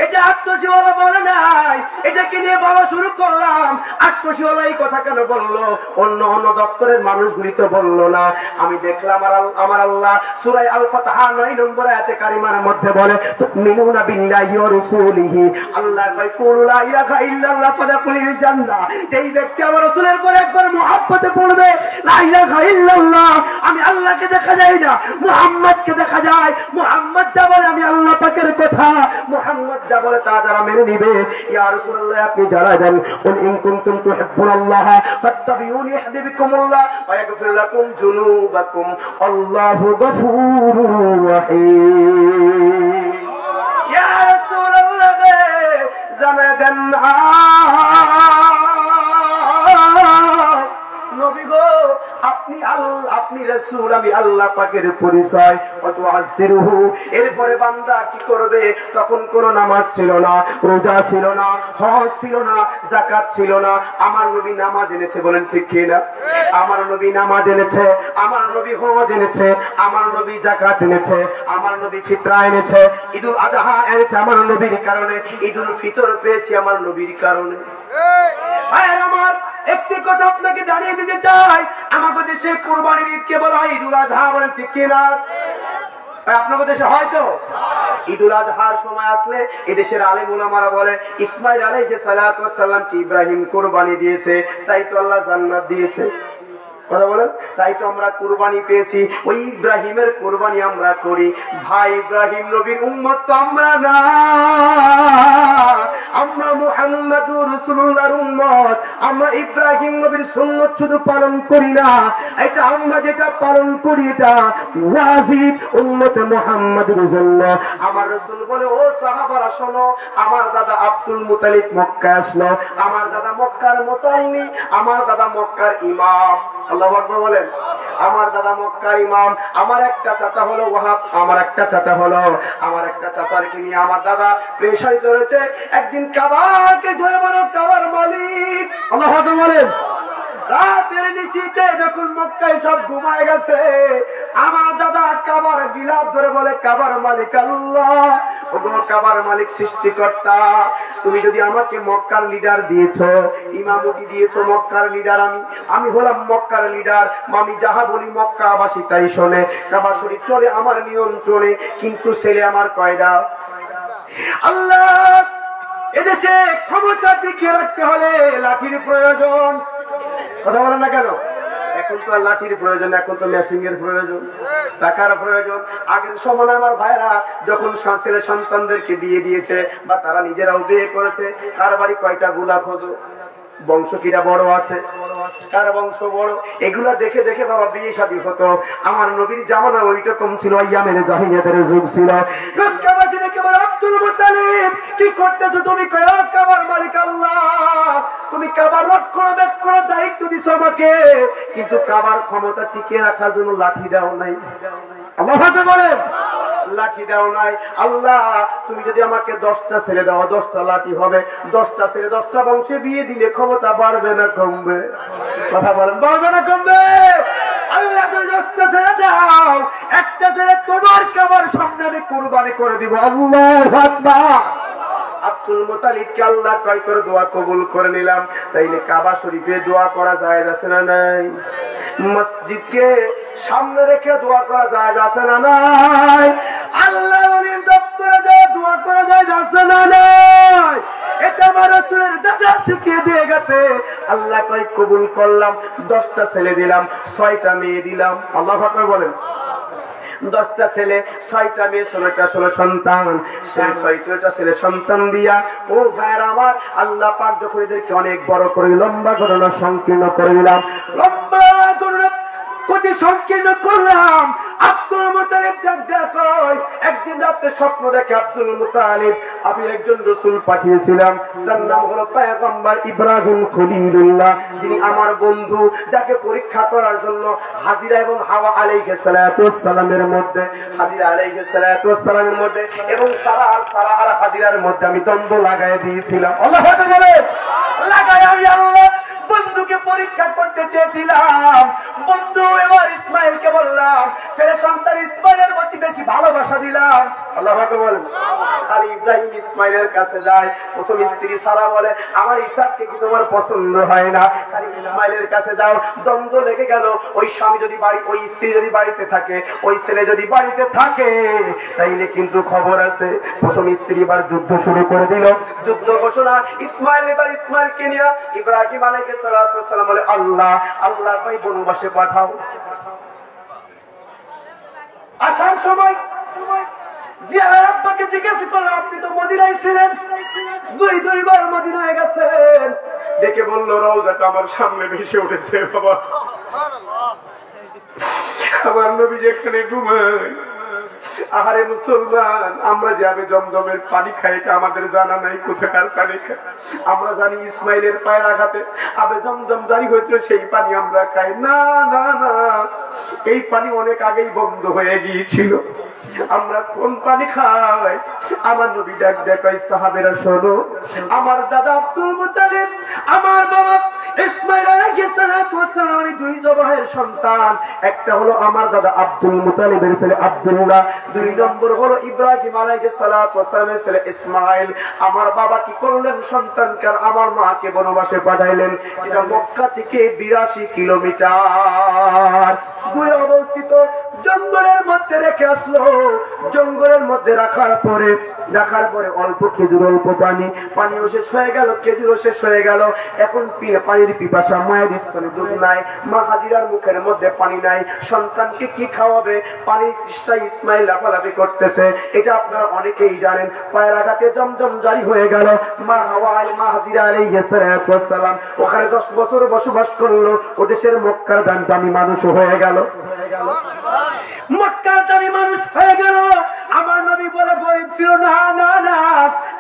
এটা আত্মজীবনী বলে নাই, এটাকে নিয়ে বলা শুরু করলাম। আত্মজীবনী এই কথা কেন বললো? অন্য অন্য দপ্তরের মানুষগুলি তো বললো না। আমি দেখলাম আমার আল্লাহ সূরা আল ফাতহা 9 নম্বর আয়াতে কারিমার মধ্যে বলে তুমিনুনা বিল্লাহি ওয়া রাসূলিহি, আল্লাহ কয় কুল লা ইলাহা ইল্লাল্লাহ ফাদাকুলিল জান্নাহ। যেই ব্যক্তি আমার রাসূলের পরে একবার মুহাব্বতে পড়বে লা ইলাহা ইল্লাল্লাহ, আমি আল্লাহকে দেখা যায় না, মুহাম্মদকে দেখা যায়। মুহাম্মদ যা বলে আমি আল্লাহ পাকের কথা, মুহাম্মদ যা বলে তা যারা মেনে নিবে, ইয়া রাসূলুল্লাহ আপনি জানাই দেন কুল ইন কুনতুম তুহিব্বুনাল্লাহ ফাত্তাবিউনি ইহদিবিকুমুল্লাহ ওয়া ইয়াগফির লাকুম যুনুবাকুম আল্লাহু গফুরুর রহিম। ইয়া রাসূলুল্লাহ জানায় দেন নবী গো, আপনি আল্লাহ, আপনি রাসূল, আমি আল্লাহ পাকের পরিচয়। ওয়াতুআযিরুহু, এরপরে বান্দা কি করবে? তখন কোন নামাজ ছিল না, রোজা ছিল না, হজ ছিল না, যাকাত ছিল না। আমার নবী নামাজ এনেছে, বলেন ঠিক কি না? আমার নবী নামাজ এনেছে, আমার নবী হজ এনেছে, আমার নবী যাকাত এনেছে, আমার নবী ফিতরা এনেছে, ঈদুল আযহা এনেছে আমার নবীর কারণে, ঈদুল ফিতর পেয়েছি আমার নবীর কারণে। আমার একটি কথা আপনাকে জানিয়ে দিতে চাই, আমাদের দেশে কুরবানির ঈদকে বলা হয় ঈদুল আযহা, বলেন ঠিক কিনা? আপনাদের দেশে হয়তো ঈদুল আযহার সময় আসলে এদেশের আলেম উলামারা বলে ইসমাঈল আলাইহিস সালাতু ওয়াস সালাম কি ইব্রাহিম কুরবানি দিয়েছে, তাই তো আল্লাহ জান্নাত দিয়েছে। কথা বলেন, তাই তো আমরা কুরবানি পেয়েছি, ওই ইব্রাহিমের কুরবানি আমরা করি। ভাই, ইব্রাহিম নবীর উম্মত তো আমরা না, আমরা মুহাম্মাদুর রাসূলুল্লাহর উম্মত। আমরা ইব্রাহিম নবীর সুন্নাত শুধু পালন করি না, এটা আমরা যেটা পালন করি এটা ওয়াজিব উম্মতে মুহাম্মাদের জন্য। আমার রাসূল বলে, ও সাহাবারা শোনো, আমার দাদা আব্দুল মুতালিব মক্কা আসলো, আমার দাদা মক্কার মুতাল্লি, আমার দাদা মক্কার ইমাম। আল্লাহু আকবার বলেন। আমার দাদা মক্কার ইমাম, আমার একটা চাচা হলো ওয়াহাব, আমার একটা চাচা হলো, আমার একটা চাচারকে নিয়ে আমার দাদা প্রেশারে ধরেছে। একদিন কাবাকে ধরে বলো, কাবার মালিক। আল্লাহু আকবার বলেন। রাতের নিশিতে যখন মক্কায় সব ঘুমায় গেছে, আমার দাদা কাবার গিলাফ ধরে বলে, কাবার মালিক আল্লাহ, ওগো কাবার মালিক সৃষ্টিকর্তা, তুমি যদি আমাকে মক্কার লিডার দিয়েছো, ইমামতি দিয়েছো, মক্কার লিডার আমি হলাম মক্কার লিডার, আমি যাহা বলি মক্কাবাসী তাই শোনে, কাবা শরীফ চলে আমার নিয়ন্ত্রণে, কিন্তু ছেলে আমার কয়টা। আল্লাহ, এদেশে ক্ষমতা টিকিয়ে রাখতে হলে লাঠির প্রয়োজন। কথা বলেন না কেন? এখন তো আর লাঠির প্রয়োজন, এখন তো মেশিং এর প্রয়োজন, টাকার প্রয়োজন। আগের সময় আমার ভাইরা যখন ছেলে সন্তানদেরকে বিয়ে দিয়েছে বা তারা নিজেরাও বিয়ে করেছে, কার বাড়ি কয়টা গুলা খোঁজো, বংশ কিরা বড় আছে, কার বংশ বড়, এগুলা দেখে দেখে বাবা বিয়ে শাদী হতো। আমার নবীর জামানা ওই রকম ছিল, ইয়ামের জাহিলিয়াতের যুগ ছিল। মক্কাবাসী দেখে বলে, আব্দুল মুত্তালিব কি করতেছো তুমি? কাবার মালিক আল্লাহ, তুমি কাবার রক্ষণাবেক্ষণের দায়িত্ব দিছো আমাকে, কিন্তু কাবার ক্ষমতা টিকিয়ে রাখার জন্য লাঠি দাও নাই। আল্লাহু আকবার বলেন। লাঠি দাও নাই। আল্লাহ, তুমি যদি আমাকে 10টা ছেলে দাও, 10টা লাঠি হবে, 10টা ছেলে 10টা বংশে বিয়ে দিলে ক্ষমতা বাড়বে না কমবে? কথা বলেন, বাড়বে না কমবে? আল্লাহ, তুমি 10টা ছেলে দাও, একটা ছেলে তোমার কাবার সামনে আমি কুরবানি করে দিব। আল্লাহু আকবার। আব্দুল মুতালিবকে আল্লাহ কয় করে দোয়া কবুল করে নিলাম। তাইলে কাবা শরীফে দোয়া করা যায় আছে না নাই? মসজিদকে সামনে রেখে দোয়া করা যায় আছে না নাই? আল্লাহ ওলির দপ্তরে যায় দোয়া করা যায় আছে না নাই? এটা আমার রাসূলের দাদা শিখিয়ে দিয়ে গেছে। আল্লাহ কয় কবুল করলাম, 10টা ছেলে দিলাম, 6টা মেয়ে দিলাম। আল্লাহু আকবার বলেন। 10টা ছেলে, 6টা মেয়ে, 16টা সন্তান। সেই 6টা ছেলে সন্তান দিয়া, ও ভাইরা আমার, আল্লাহ পাক যখন এদেরকে অনেক বড় করে, লম্বা ঘটনা সংকীর্ণ করে দিলাম, লম্বা ঘটনা কতি সংকীর্ণ করলাম। আব্দুল মুতালিব একদিন রাতে স্বপ্ন দেখে, আব্দুল মুতালিব, আমি একজন রাসূল পাঠিয়েছিলাম, তার নাম হলো পয়গম্বর ইব্রাহিম খলিলুল্লাহ, যিনি আমার বন্ধু, যাকে পরীক্ষা করার জন্য হাজিরা এবং হাওয়া আলাইহিস সালাতু ওয়াস সালামের মধ্যে, হাজিরা আলাইহিস সালাতু ওয়াস সালামের মধ্যে এবং সারা আর হাজিরার মধ্যে আমি দ্বন্দ্ব লাগাই দিয়েছিলাম। আল্লাহু আকবার বলে। লাগাই আমি আল্লাহ বন্ধুকে পরীক্ষা করতে চেয়েছিলাম। বন্ধু এবার ইসমাইলকে বললাম, ছেলে সন্তান ইসমাইলের প্রতি বেশি ভালোবাসা দিলাম। আল্লাহু আকবার বলেন। খালি ইব্রাহিম ইসমাইলের কাছে যায়, প্রথম স্ত্রী সারা বলে, আমার ইসাককে কি তোমার পছন্দ হয় না? খালি ইসমাইলের কাছে যাও, দ্বন্দ্ব লেগে গেল। ওই স্বামী যদি বাড়ি, ওই স্ত্রী যদি বাড়িতে থাকে, ওই ছেলে যদি বাড়িতে থাকে, তাইলে কিন্তু খবর আছে। প্রথম স্ত্রী এবার যুদ্ধ শুরু করে দিল। যুদ্ধ ঘোষণা। ইসমাইল এবার ইসমাইলকে নিয়ে ইব্রাহিম আলাইহিস সালাতু ওয়াস সালাম বলে, আল্লাহ আল্লাহ ভাই বনবাসে পাঠাও। আসার সময় জিয়ার আব্বাকে জিজ্ঞাসা করলাম, আপনি তো মদিনায় ছিলেন, দুইবার মদিনায় গেছেন, দেখে বলল, রওজাটা আমার সামনে ভেসে উঠেছে বাবা। আমার নবী যেখানে ঘুমায়, আহারে মুসলমান, আমরা যে আবে জমজমের পানি খাই এটা আমাদের জানা নাই কোথাকার পানি খাই। আমরা জানি ইসমাইলের পায়ের আঘাতে আবে জমজম জারি হয়েছিল, সেই পানি আমরা খাই না। না না, এই পানি অনেক আগেই বন্ধ হয়ে গিয়েছিল। আমরা কোন পানি খাই? আমার নবী ডাক দেখাই, সাহাবেরা শোনো, আমার দাদা আব্দুল মুত্তালিব, আমার বাবা ইসমাইল আলাইহিস সালাতু ওয়াস সালাম দুই জবাহের সন্তান। একটা হলো আমার দাদা আব্দুল মুত্তালিবের ছেলে আব্দুল্লাহ, দুই নম্বর হলো ইব্রাহিম আলাইহিস সালাতু ওয়াস সালামের ছেলে ইসমাইল। আমার বাবা কি করলেন? সন্তানকে আমার মাকে বনবাসে পাঠাইলেন, যেটা মক্কা থেকে 82 কিলোমিটার দূরে অবস্থিত জঙ্গলের মধ্যে রেখে আসলো। জঙ্গলের মধ্যে রাখার পরে অল্প খেজুর, অল্প পানিও শেষ হয়ে গেল, খেজুরও শেষ হয়ে গেল। এখন পানির পিপাসা, মায়ের স্তনে দুধ নাই, মা হাজিরার মুখের মধ্যে পানি নাই, সন্তানকে কি খাওয়াবে? পানির তৃষ্ণায় ইসমাইল লাফালাফি করতেছে। এটা আপনারা অনেকেই জানেন। পায়ের আঘাতে জমজম জারি হয়ে গেল। মা হাজিরা আলাইহিস সালাম ওখানে 10 বছর বসবাস করলো। ও দেশের মক্কার দামি মানুষ হয়ে গেল, মক্কার দামি মানুষ হয়ে গেল। আমার নবী বলে গরিব ছিল না। না না,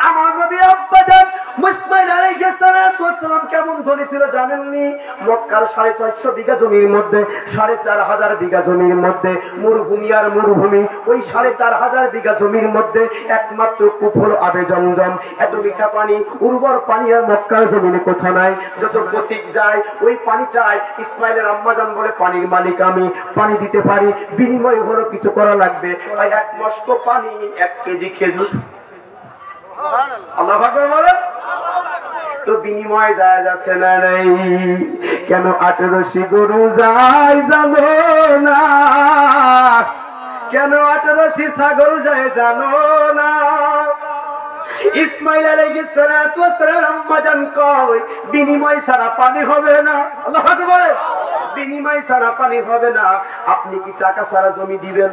আমার নবী আব্বাজান ইসমাইল আলাইহিস সালাতু ওয়াস সালাম কেমন ধনী ছিল জানেননি? মক্কার 450 বিঘা জমির মধ্যে 4500 বিঘা জমির মধ্যে মরুভূমি আর মরুভূমি। ওই 4500 বিঘা জমির মধ্যে একমাত্র কূপ হলো আবে জমজম। এত মিঠা পানি, উর্বর পানি আর মক্কার জমিনে কোথা নাই। যত পথিক যায় ওই পানি চায়। ইসমাইলের আম্মাজান বলে, পানির মালিক আমি, পানি দিতে পারি, বিনিময় হলো কিছু করা লাগবে। 1 মস্ক পানি, 1 কেজি খেজুর। আল্লাহু আকবার বলেন। তো বিনিময় যায় যাচ্ছে না নাই? কেন 18 গরু যায় জানো না? কেন 18 ছাগল যায় জানো না? ইসমাইল আলাইহিস সালাতু ওয়াস সালাম আম্মাজান কয়, বিনিময় ছাড়া পানি হবে না। আল্লাহু আকবার। বিনিময় ছাড়া পানি হবে না। আপনি কি টাকা ছাড়া জমি দিবেন?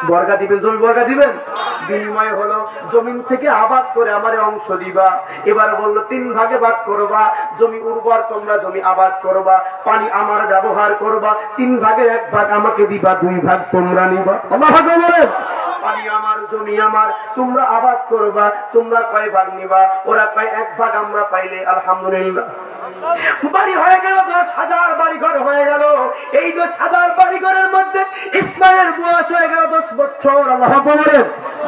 বর্গা দিবেন, জমি বর্গা দিবেন? বিনিময় হলো জমিন থেকে আবাদ করে আমারে অংশ দিবা। এবার বললো 3 ভাগে ভাগ করবা। জমি উর্বর, তোমরা জমি আবাদ করবা, পানি আমার ব্যবহার করবা। 3 ভাগের 1 ভাগ আমাকে দিবা, 2 ভাগ তোমরা নিবা। আল্লাহু আকবার। পানি আমার, জমি আমার, তোমরা আবাদ করবা। তোমরা কয় ভাগ নিবা? ওরা কয় 1 ভাগ আমরা পাইলে আলহামদুলিল্লাহ। বাড়ি হয়ে গেল, 10,000 বাড়ি ঘর হয়ে গেল। এই 10,000 বাড়ি ঘরের মধ্যে ইসমাইলের বয়স হয়ে গেল 10 বছর। আল্লাহু আকবার।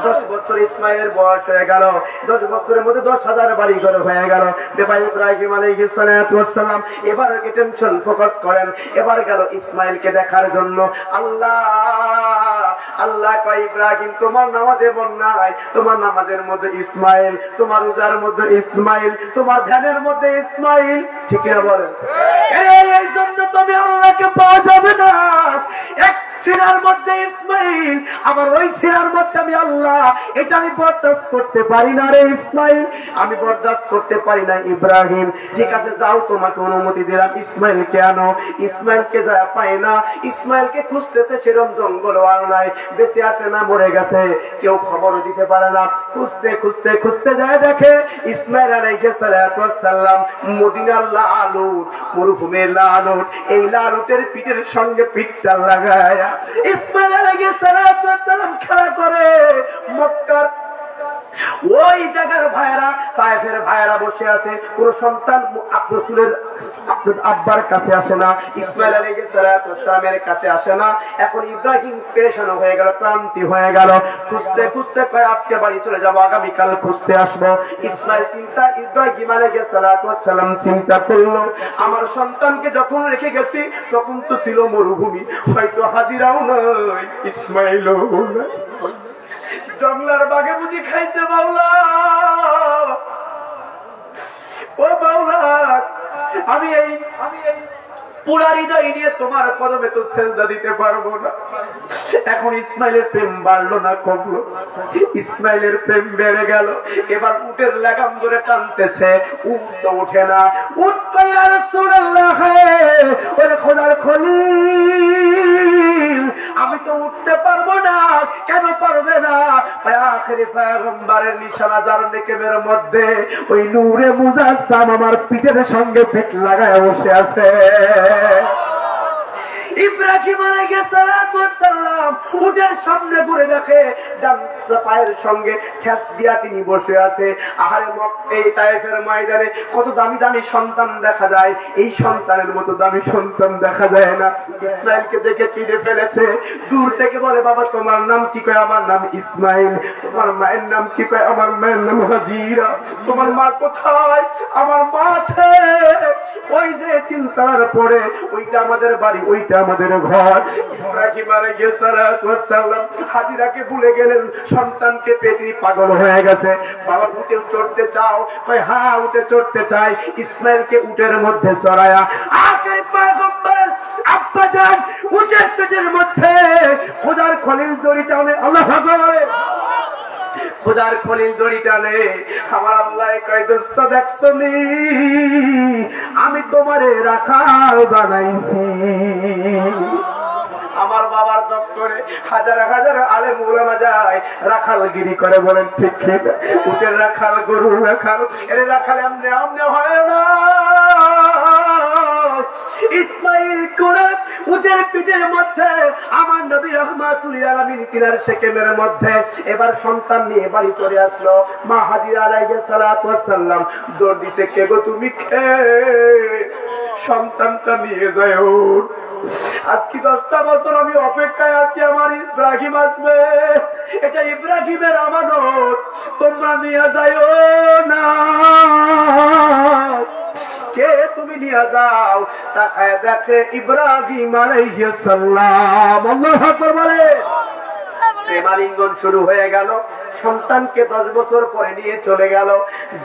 10 বছর ইসমাইলের বয়স হয়ে গেল। 10 বছরের মধ্যে 10,000 বাড়ি ঘর হয়ে গেল। বেবা ইব্রাহিম আলাইহিস সালাতু ওয়াস সালাম এবার টেনশন ফোকাস করেন। এবার গেল ইসমাইলকে দেখার জন্য। আল্লাহ কয়, ইব্রাহিম তোমার নামাজে মন নাই, তোমার নামাজের মধ্যে ইসমাইল, তোমার রোজার মধ্যে ইসমাইল, তোমার ধ্যানের মধ্যে ইসমাইল। ঠিক না বলেন? এই জন্য তুমি আল্লাহকে পাওয়া যাবে না। এক সিনার মধ্যে ইসমাইল, আবার ওই সিনার মধ্যে আমি আল্লাহ। এটা আমি বরদাস্ত করতে পারি না রে ইসমাইল, আমি বরদাস্ত করতে পারি না। ইব্রাহিম, ঠিক আছে যাও, তোমাকে অনুমতি দিলাম, ইসমাইলকে আনো। ইসমাইলকে যায় পায় না। ইসমাইলকে খুঁজতেছে, সেরকম জঙ্গল আর নাই, বেঁচে আছে না মরে গেছে কেউ খবরও দিতে পারে না। খুঁজতে খুঁজতে খুঁজতে যায়, দেখে ইসমাইল আলাইহিস সালাতু ওয়াস সালাম মদিনার লালুট, মরুভূমির লালুট, এই লালুটের পিঠের সঙ্গে পিঠটা লাগায়া ইসমাইল আলাইহিস সালাতু ওয়াস সালাম খেলা করে। মক্কার ওই জায়গার ভাইরা, তায়েফের ভাইরা বসে আছে। কোন সন্তান রাসূলের আব্বার কাছে আসে না, ইসমাইল আলাইহিস সালাতু ওয়াস সালামের কাছে আসে না। এখন ইব্রাহিম পেরেশান হয়ে গেল, ক্লান্তি হয়ে গেল। খুঁজতে খুঁজতে কয় আজকে বাড়ি চলে যাব, আগামীকাল খুঁজতে আসবো। ইসমাইল ইব্রাহিম আলাইহিস সালাতু ওয়াস সালাম চিন্তা করলো, আমার সন্তানকে যখন রেখে গেছি তখন তো ছিল মরুভূমি, হয়তো হাজিরাও নাই, ইসমাইলও নাই, জঙ্গলার বাগে বুঝি খাইছে বাউলা। ও বাউলা, আমি এই পুরা হৃদয় নিয়ে তোমার কদমে তো সেজদা দিতে পারবো না। এখন ইসমাইলের প্রেম বাড়লো না কমলো? ইসমাইলের প্রেম বেড়ে গেল। এবার উটের লাগাম ধরে টানতেছে, উট তো উঠে না। উট কয় ইয়া রাসূলুল্লাহ, ওরে খোদার খলিল, আমি তো উঠতে পারবো না। কেন পারবে না? আখেরি পয়গম্বরের নিশানা যার নেকেবের মধ্যে ওই নূরে মুজাসসাম আমার পিঠের সঙ্গে পিঠ লাগায় বসে আছে। ইব্রাহিম আলাইহিস সালাম উটের সামনে ঘুরে দেখে ডান পায়ের সঙ্গে ঠেস দিয়া তিনি বসে আছে। আহারে এই তায়েফের ময়দানে কত দামি দামি সন্তান দেখা যায়, এই সন্তানের মতো দামি সন্তান দেখা যায় না। ইসমাইলকে দেখে চিনে ফেলেছে, দূর থেকে বলে বাবা তোমার নাম কি? কয় আমার নাম ইসমাইল। তোমার মায়ের নাম কি? কয় আমার মায়ের নাম হাজিরা। তোমার মা কোথায়? আমার মা আছে ওই যে তিনতলার পরে, ওইটা আমাদের বাড়ি, ওইটা আমাদের ঘর। ইব্রাহিম আলাইহিস সালাম হাজিরাকে ভুলে গেলেন, সন্তানকে পেয়ে তিনি পাগল হয়ে গেছে। বাবা উঠে চড়তে চাও? কয় হ্যাঁ উঠে চড়তে চাই। ইসমাইলকে উটের মধ্যে চড়ায়া আগে পয়গম্বর আব্বা যান উটের পেটের মধ্যে খোদার খলিল দড়ি টানে। আল্লাহু আকবার। খোদার খলিল দড়ি টানে। আমার আল্লাহ কয় দোস্ত দেখছো নি আমি তোমারে রাখাল বানাইছি। আমার বাবার দপ্তরে হাজার হাজার আলেম ওলামা যায়, রাখালগিরি করে, বলেন ঠিক ঠিক? উটের রাখাল, গরুর রাখাল, এর রাখাল এমনি এমনি হয় না। ইসমাইল কোরআন উটের পিঠের মধ্যে আমার নবী রাহমাতুল লিল আলামিন তিনার সেকেমের মধ্যে এবার সন্তান নিয়ে বাড়ি চলে আসলো। মা হাজিরা আলাইহিস সালাতু ওয়াস সালাম দৌড় দিছে, কে গো তুমি? কে? সন্তানটা নিয়ে যায়। আজকে 10টা বছর আমি অপেক্ষায় আছি আমার ইব্রাহিম আসবে, এটা ইব্রাহিমের আমানত, তোমরা নিয়ে যাও না। কে? তুমি নিয়ে যাও। তাকায় দেখে ইব্রাহিম আলাইহিস সালাম। আল্লাহু আকবার বলে। প্রেমালিঙ্গন শুরু হয়ে গেল। সন্তানকে 10 বছর পরে নিয়ে চলে গেল।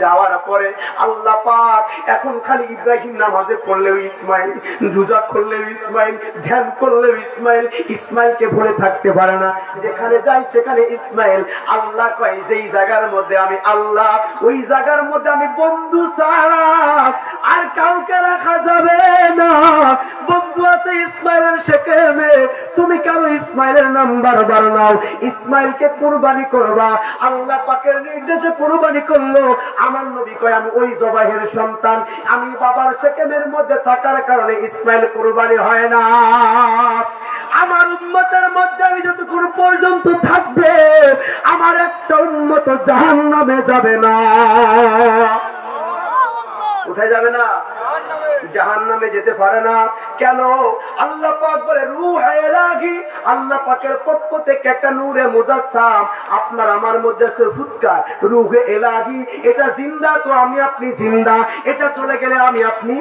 যাওয়ার পরে আল্লাহ পাক এখন খালি ইব্রাহিম নামাজে পড়লেও ইসমাইল, রোজা করলেও ইসমাইল, ধ্যান করলেও ইসমাইল, ইসমাইলকে ভুলে থাকতে পারে না। যেখানে যাই সেখানে ইসমাইল। আল্লাহ কয় যেই জায়গার মধ্যে আমি আল্লাহ, ওই জায়গার মধ্যে আমি বন্ধু ছাড়া আর কাউকে রাখা যাবে না। বন্ধু আছে ইসমাইলের সেকেমে, তুমি কেন ইসমাইলের নাম বারবার নাও? ইসমাইলকে কুরবানি করবা। আল্লাহ পাকের নির্দেশে কুরবানি করলো। আমার নবী কয় আমি ওই জবাহের সন্তান, আমি বাবার সেকেমের মধ্যে থাকার কারণে ইসমাইল কুরবানি হয় না। আমার উম্মতের মধ্যে আমি যতক্ষণ পর্যন্ত থাকবে আমার একটা উম্মত জাহান্নামে যাবে না। কোথায় যাবে না? জাহান্নামে যেতে পারে না। কেন? আল্লাহ পাক বলে রূহ ইলাহি, আল্লাহ পাকের পক্ষ থেকে একটা নূরে মুজাসসাম আপনার আমার মধ্যে আছে ফুৎকার। রূহ ইলাহি এটা জিন্দা, তো আমি আপনি জিন্দা। এটা চলে গেলে আমি আপনি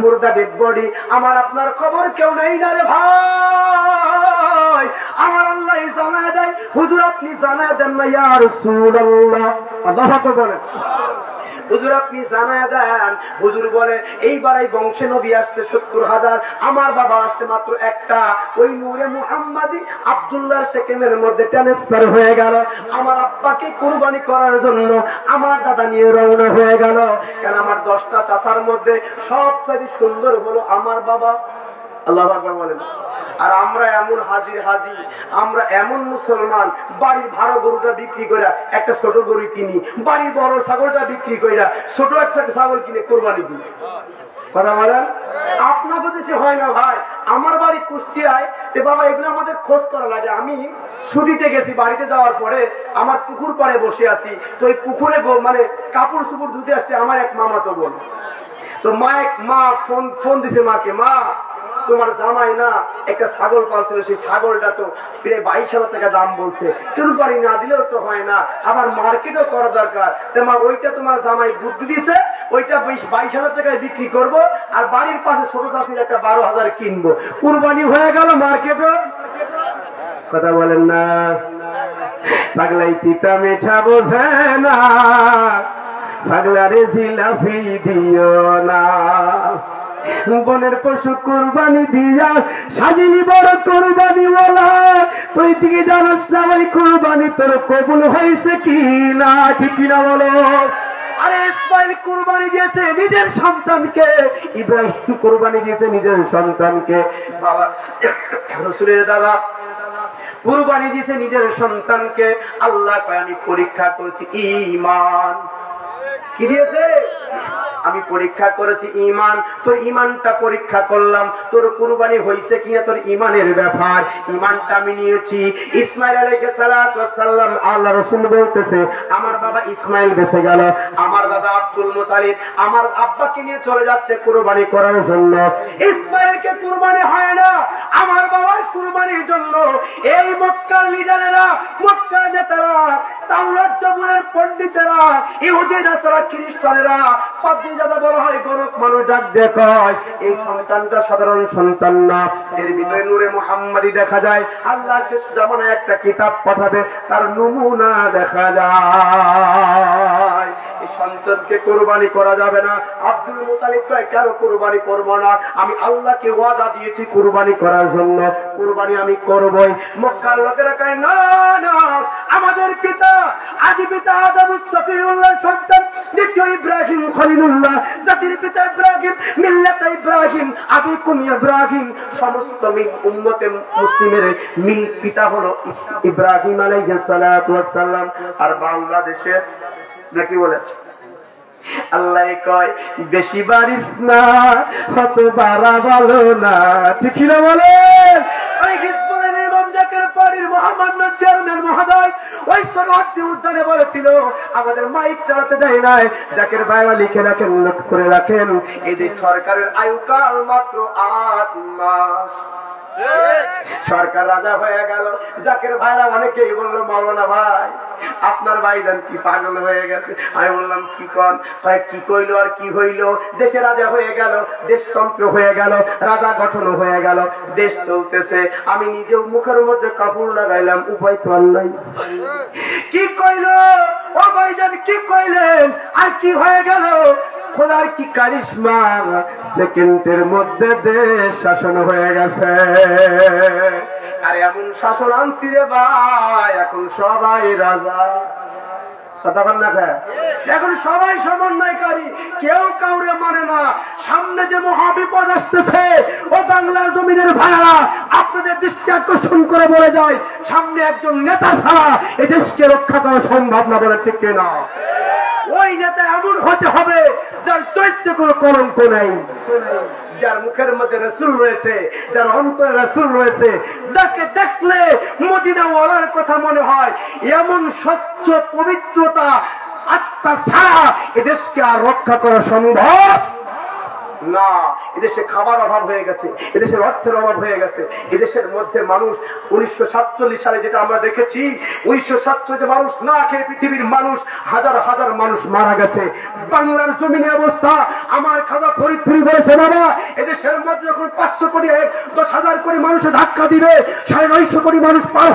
মুর্দা, ডেড বডি। আমার আপনার খবর কেউ নেই না রে ভাই। আমার আল্লাহ জানায় দেয়, হুজুর আপনি জানায় দেন না ইয়া রাসূলুল্লাহ। আল্লাহু আকবার বলেন। হুজুর আপনি জানায় দেন। হুজুর বলে এইবার এই বংশে নবী আসছে 70,000, আমার বাবা আসছে মাত্র একটা। ওই নূরে মুহাম্মাদি আব্দুল্লাহর সেকেন্ডের মধ্যে ট্রান্সফার হয়ে গেল। আমার আব্বাকে কুরবানি করার জন্য আমার দাদা নিয়ে রওনা হয়ে গেল। কারণ আমার 10টা চাচার মধ্যে সবচেয়ে সুন্দর হলো আমার বাবা। আল্লাহু আকবার বলেন। আর আমরা এমন হাজির, আমরা এমন মুসলমান, বাড়ির ভাড়া গরুটা বিক্রি করে একটা ছোট গরু কিনি, বাড়ির বড় ছাগলটা বিক্রি করে ছোট একটা ছাগল কিনে কোরবানি দিই। কথা বলেন? আপনাকে দেশে হয় না ভাই। আমার বাড়ি কুষ্টিয়ায়, বাবা এগুলো আমাদের খোঁজ করা লাগে। আমি ছুটিতে গেছি, বাড়িতে যাওয়ার পরে আমার পুকুর পাড়ে বসে আছি। তো এই পুকুরে মানে কাপড় চুপড় ধুতে আসছে আমার এক মামাতো বোন। তো মা ফোন দিছে মাকে, মা তোমার জামাই না একটা ছাগল পালছিল, সেই ছাগলটা তো প্রায় 22,000 টাকা দাম বলছে, কুরবানি না দিলেও তো হয় না, আবার মার্কেটও করা দরকার। তোমার ওইটা তোমার জামাই বুদ্ধি দিছে, ওইটা 22,000 টাকায় বিক্রি করব, আর বাড়ির পাশে ছোট চাষির একটা 12,000 কিনবো। কুরবানি হয়ে গেল মার্কেটও। কথা বলেন না? পাগলাই তিতা মিঠা বোঝে না, পাগলারে জিলাপি দিও না। বনের পশু কুরবানি দিয়া সাজিনি বড় কুরবানি বলা, তুই থেকে জানাস না ওই কুরবানি তোর কবুল হয়েছে কি না, ঠিক কিনা বলো? আরে ইসমাইল কুরবানি দিয়েছে নিজের সন্তানকে, ইব্রাহিম কুরবানি দিয়েছে নিজের সন্তানকে। বাবা রাসূলের দাদা কুরবানি দিয়েছে নিজের সন্তানকে। আল্লাহ কয় আমি পরীক্ষা করেছি ঈমান। কি দিয়েছে? আমি পরীক্ষা করেছি ঈমান, তোর ঈমানটা পরীক্ষা করলাম, তোর কুরবানি হইছে কিনা তোর ঈমানের ব্যাপার, ঈমানটা আমি নিয়েছি। ইসমাইল আলাইহিস সালাতু ওয়াস সালাম, আল্লাহ রাসূল বলতেছে আমার বাবা ইসমাইল বেঁচে গেল, আমার দাদা আব্দুল মুতালিব আমার আব্বাকে নিয়ে চলে যাচ্ছে কুরবানি করার জন্য। ইসমাইলকে কুরবানি হয় না, আমার বাবার কুরবানির জন্য এই মক্কার লিডারেরা, মক্কার নেতারা, তাওরাত জবুরের পণ্ডিতেরা, ইহুদি নাসারা খ্রিস্টানেরা, পাদ্রীজাদা বলা হয় গরক মানুষ ডাক দেখায়, এই সন্তানটা সাধারণ সন্তান না, এর ভিতরে নূরে মুহাম্মাদি দেখা যায়। আল্লাহ শেষ জামানায় একটা কিতাব পাঠাবে, তার নমুনা দেখা যায়। এই সন্তানকে কুরবানি করা যাবে না। আব্দুল মুতালিব কয় কেন কুরবানি করব না? আমি আল্লাহকে ওয়াদা দিয়েছি কুরবানি করার জন্য, কুরবানি আমি করবই। মক্কার লোকেরা কয় না না, আমাদের পিতা আদি পিতা আদম সফিউল্লাহ সন্তান, দ্বিতীয় ইব্রাহিম খলিলুল্লাহ, জাতির পিতা ইব্রাহিম, মিল্লাত ইব্রাহিম, আবিকুম ইব্রাহিম, সমস্ত উম্মতে মুসলিমের মিল পিতা হলো ইব্রাহিম আলাইহিস সালাতু ওয়াস সালাম। আর বাংলাদেশের নাকি বলে আল্লাহ কয় বেশি বারিস না কত বাড়া ভালো না, ঠিক না বলেন? ওই হিজবুলের ইমাম জাকের পাড়ির মহামান্য চেয়ারম্যান মহোদয় ওই সনদটি উদ্যানে বলেছিল আমাদের মাইক চালাতে দেয় নাই, জাকের ভাইরা লিখে রাখেন, নোট করে রাখেন, এই যে সরকারের আয়ুকাল মাত্র 8 মাস। সরকার রাজা হয়ে গেল, জাকের ভাইরা অনেকেই বললো মাওলানা ভাই আপনার ভাইজান কি পাগল হয়ে গেছে। আমি বললাম কি কন? কি কইলো আর কি হইলো? দেশে রাজা হয়ে গেল, দেশতন্ত্র হয়ে গেল, রাজা গঠন হয়ে গেল, দেশ চলতেছে, আমি নিজেও মুখের মধ্যে কাপড় লাগাইলাম, উপায় তো আর নাই। কি কইলো ও ভাইজান, কি কইলেন আর কি হয়ে গেল? খোদার কি কারিশমা, সেকেন্ডের মধ্যে দেশ শাসন হয়ে গেছে। আর এমন শাসন আনছি রে ভাই, এখন সবাই রাজা, এখন সবাই সমন্বয়কারী, কেউ কাউরে মানে না। সামনে যে মহাবিপদ আসতেছে, ও বাংলার জমিনের ভাইরা আপনাদের দৃষ্টি আকর্ষণ করে বলে যায়, সামনে একজন নেতা ছাড়া এই দেশকে রক্ষা করা সম্ভব না, বলে ঠিক না? ওই নেতা এমন হতে হবে যার চরিত্রে কোনো কলঙ্ক নেই, যার মুখের মধ্যে রাসূল রয়েছে, যার অন্তরে রাসূল রয়েছে, যাকে দেখলে মদিনা ওয়ালার কথা মনে হয়, এমন স্বচ্ছ পবিত্রতা আত্মা ছাড়া এদেশকে আর রক্ষা করা সম্ভব না। এদেশে খাবার অভাব হয়ে গেছে, এদেশের অর্থের অভাব হয়ে গেছে, এদেশের মধ্যে মানুষ 1947 সালে যেটা আমরা দেখেছি, 1947 মানুষ না খেয়ে পৃথিবীর মানুষ হাজার হাজার মানুষ মারা গেছে। বাংলার জমিনে অবস্থা আমার খাজা ফরিদপুরি বলেছে বাবা, এদেশের মধ্যে যখন 500 কোটি 10,000 কোটি মানুষে ধাক্কা দিবে, 950 কোটি মানুষ পার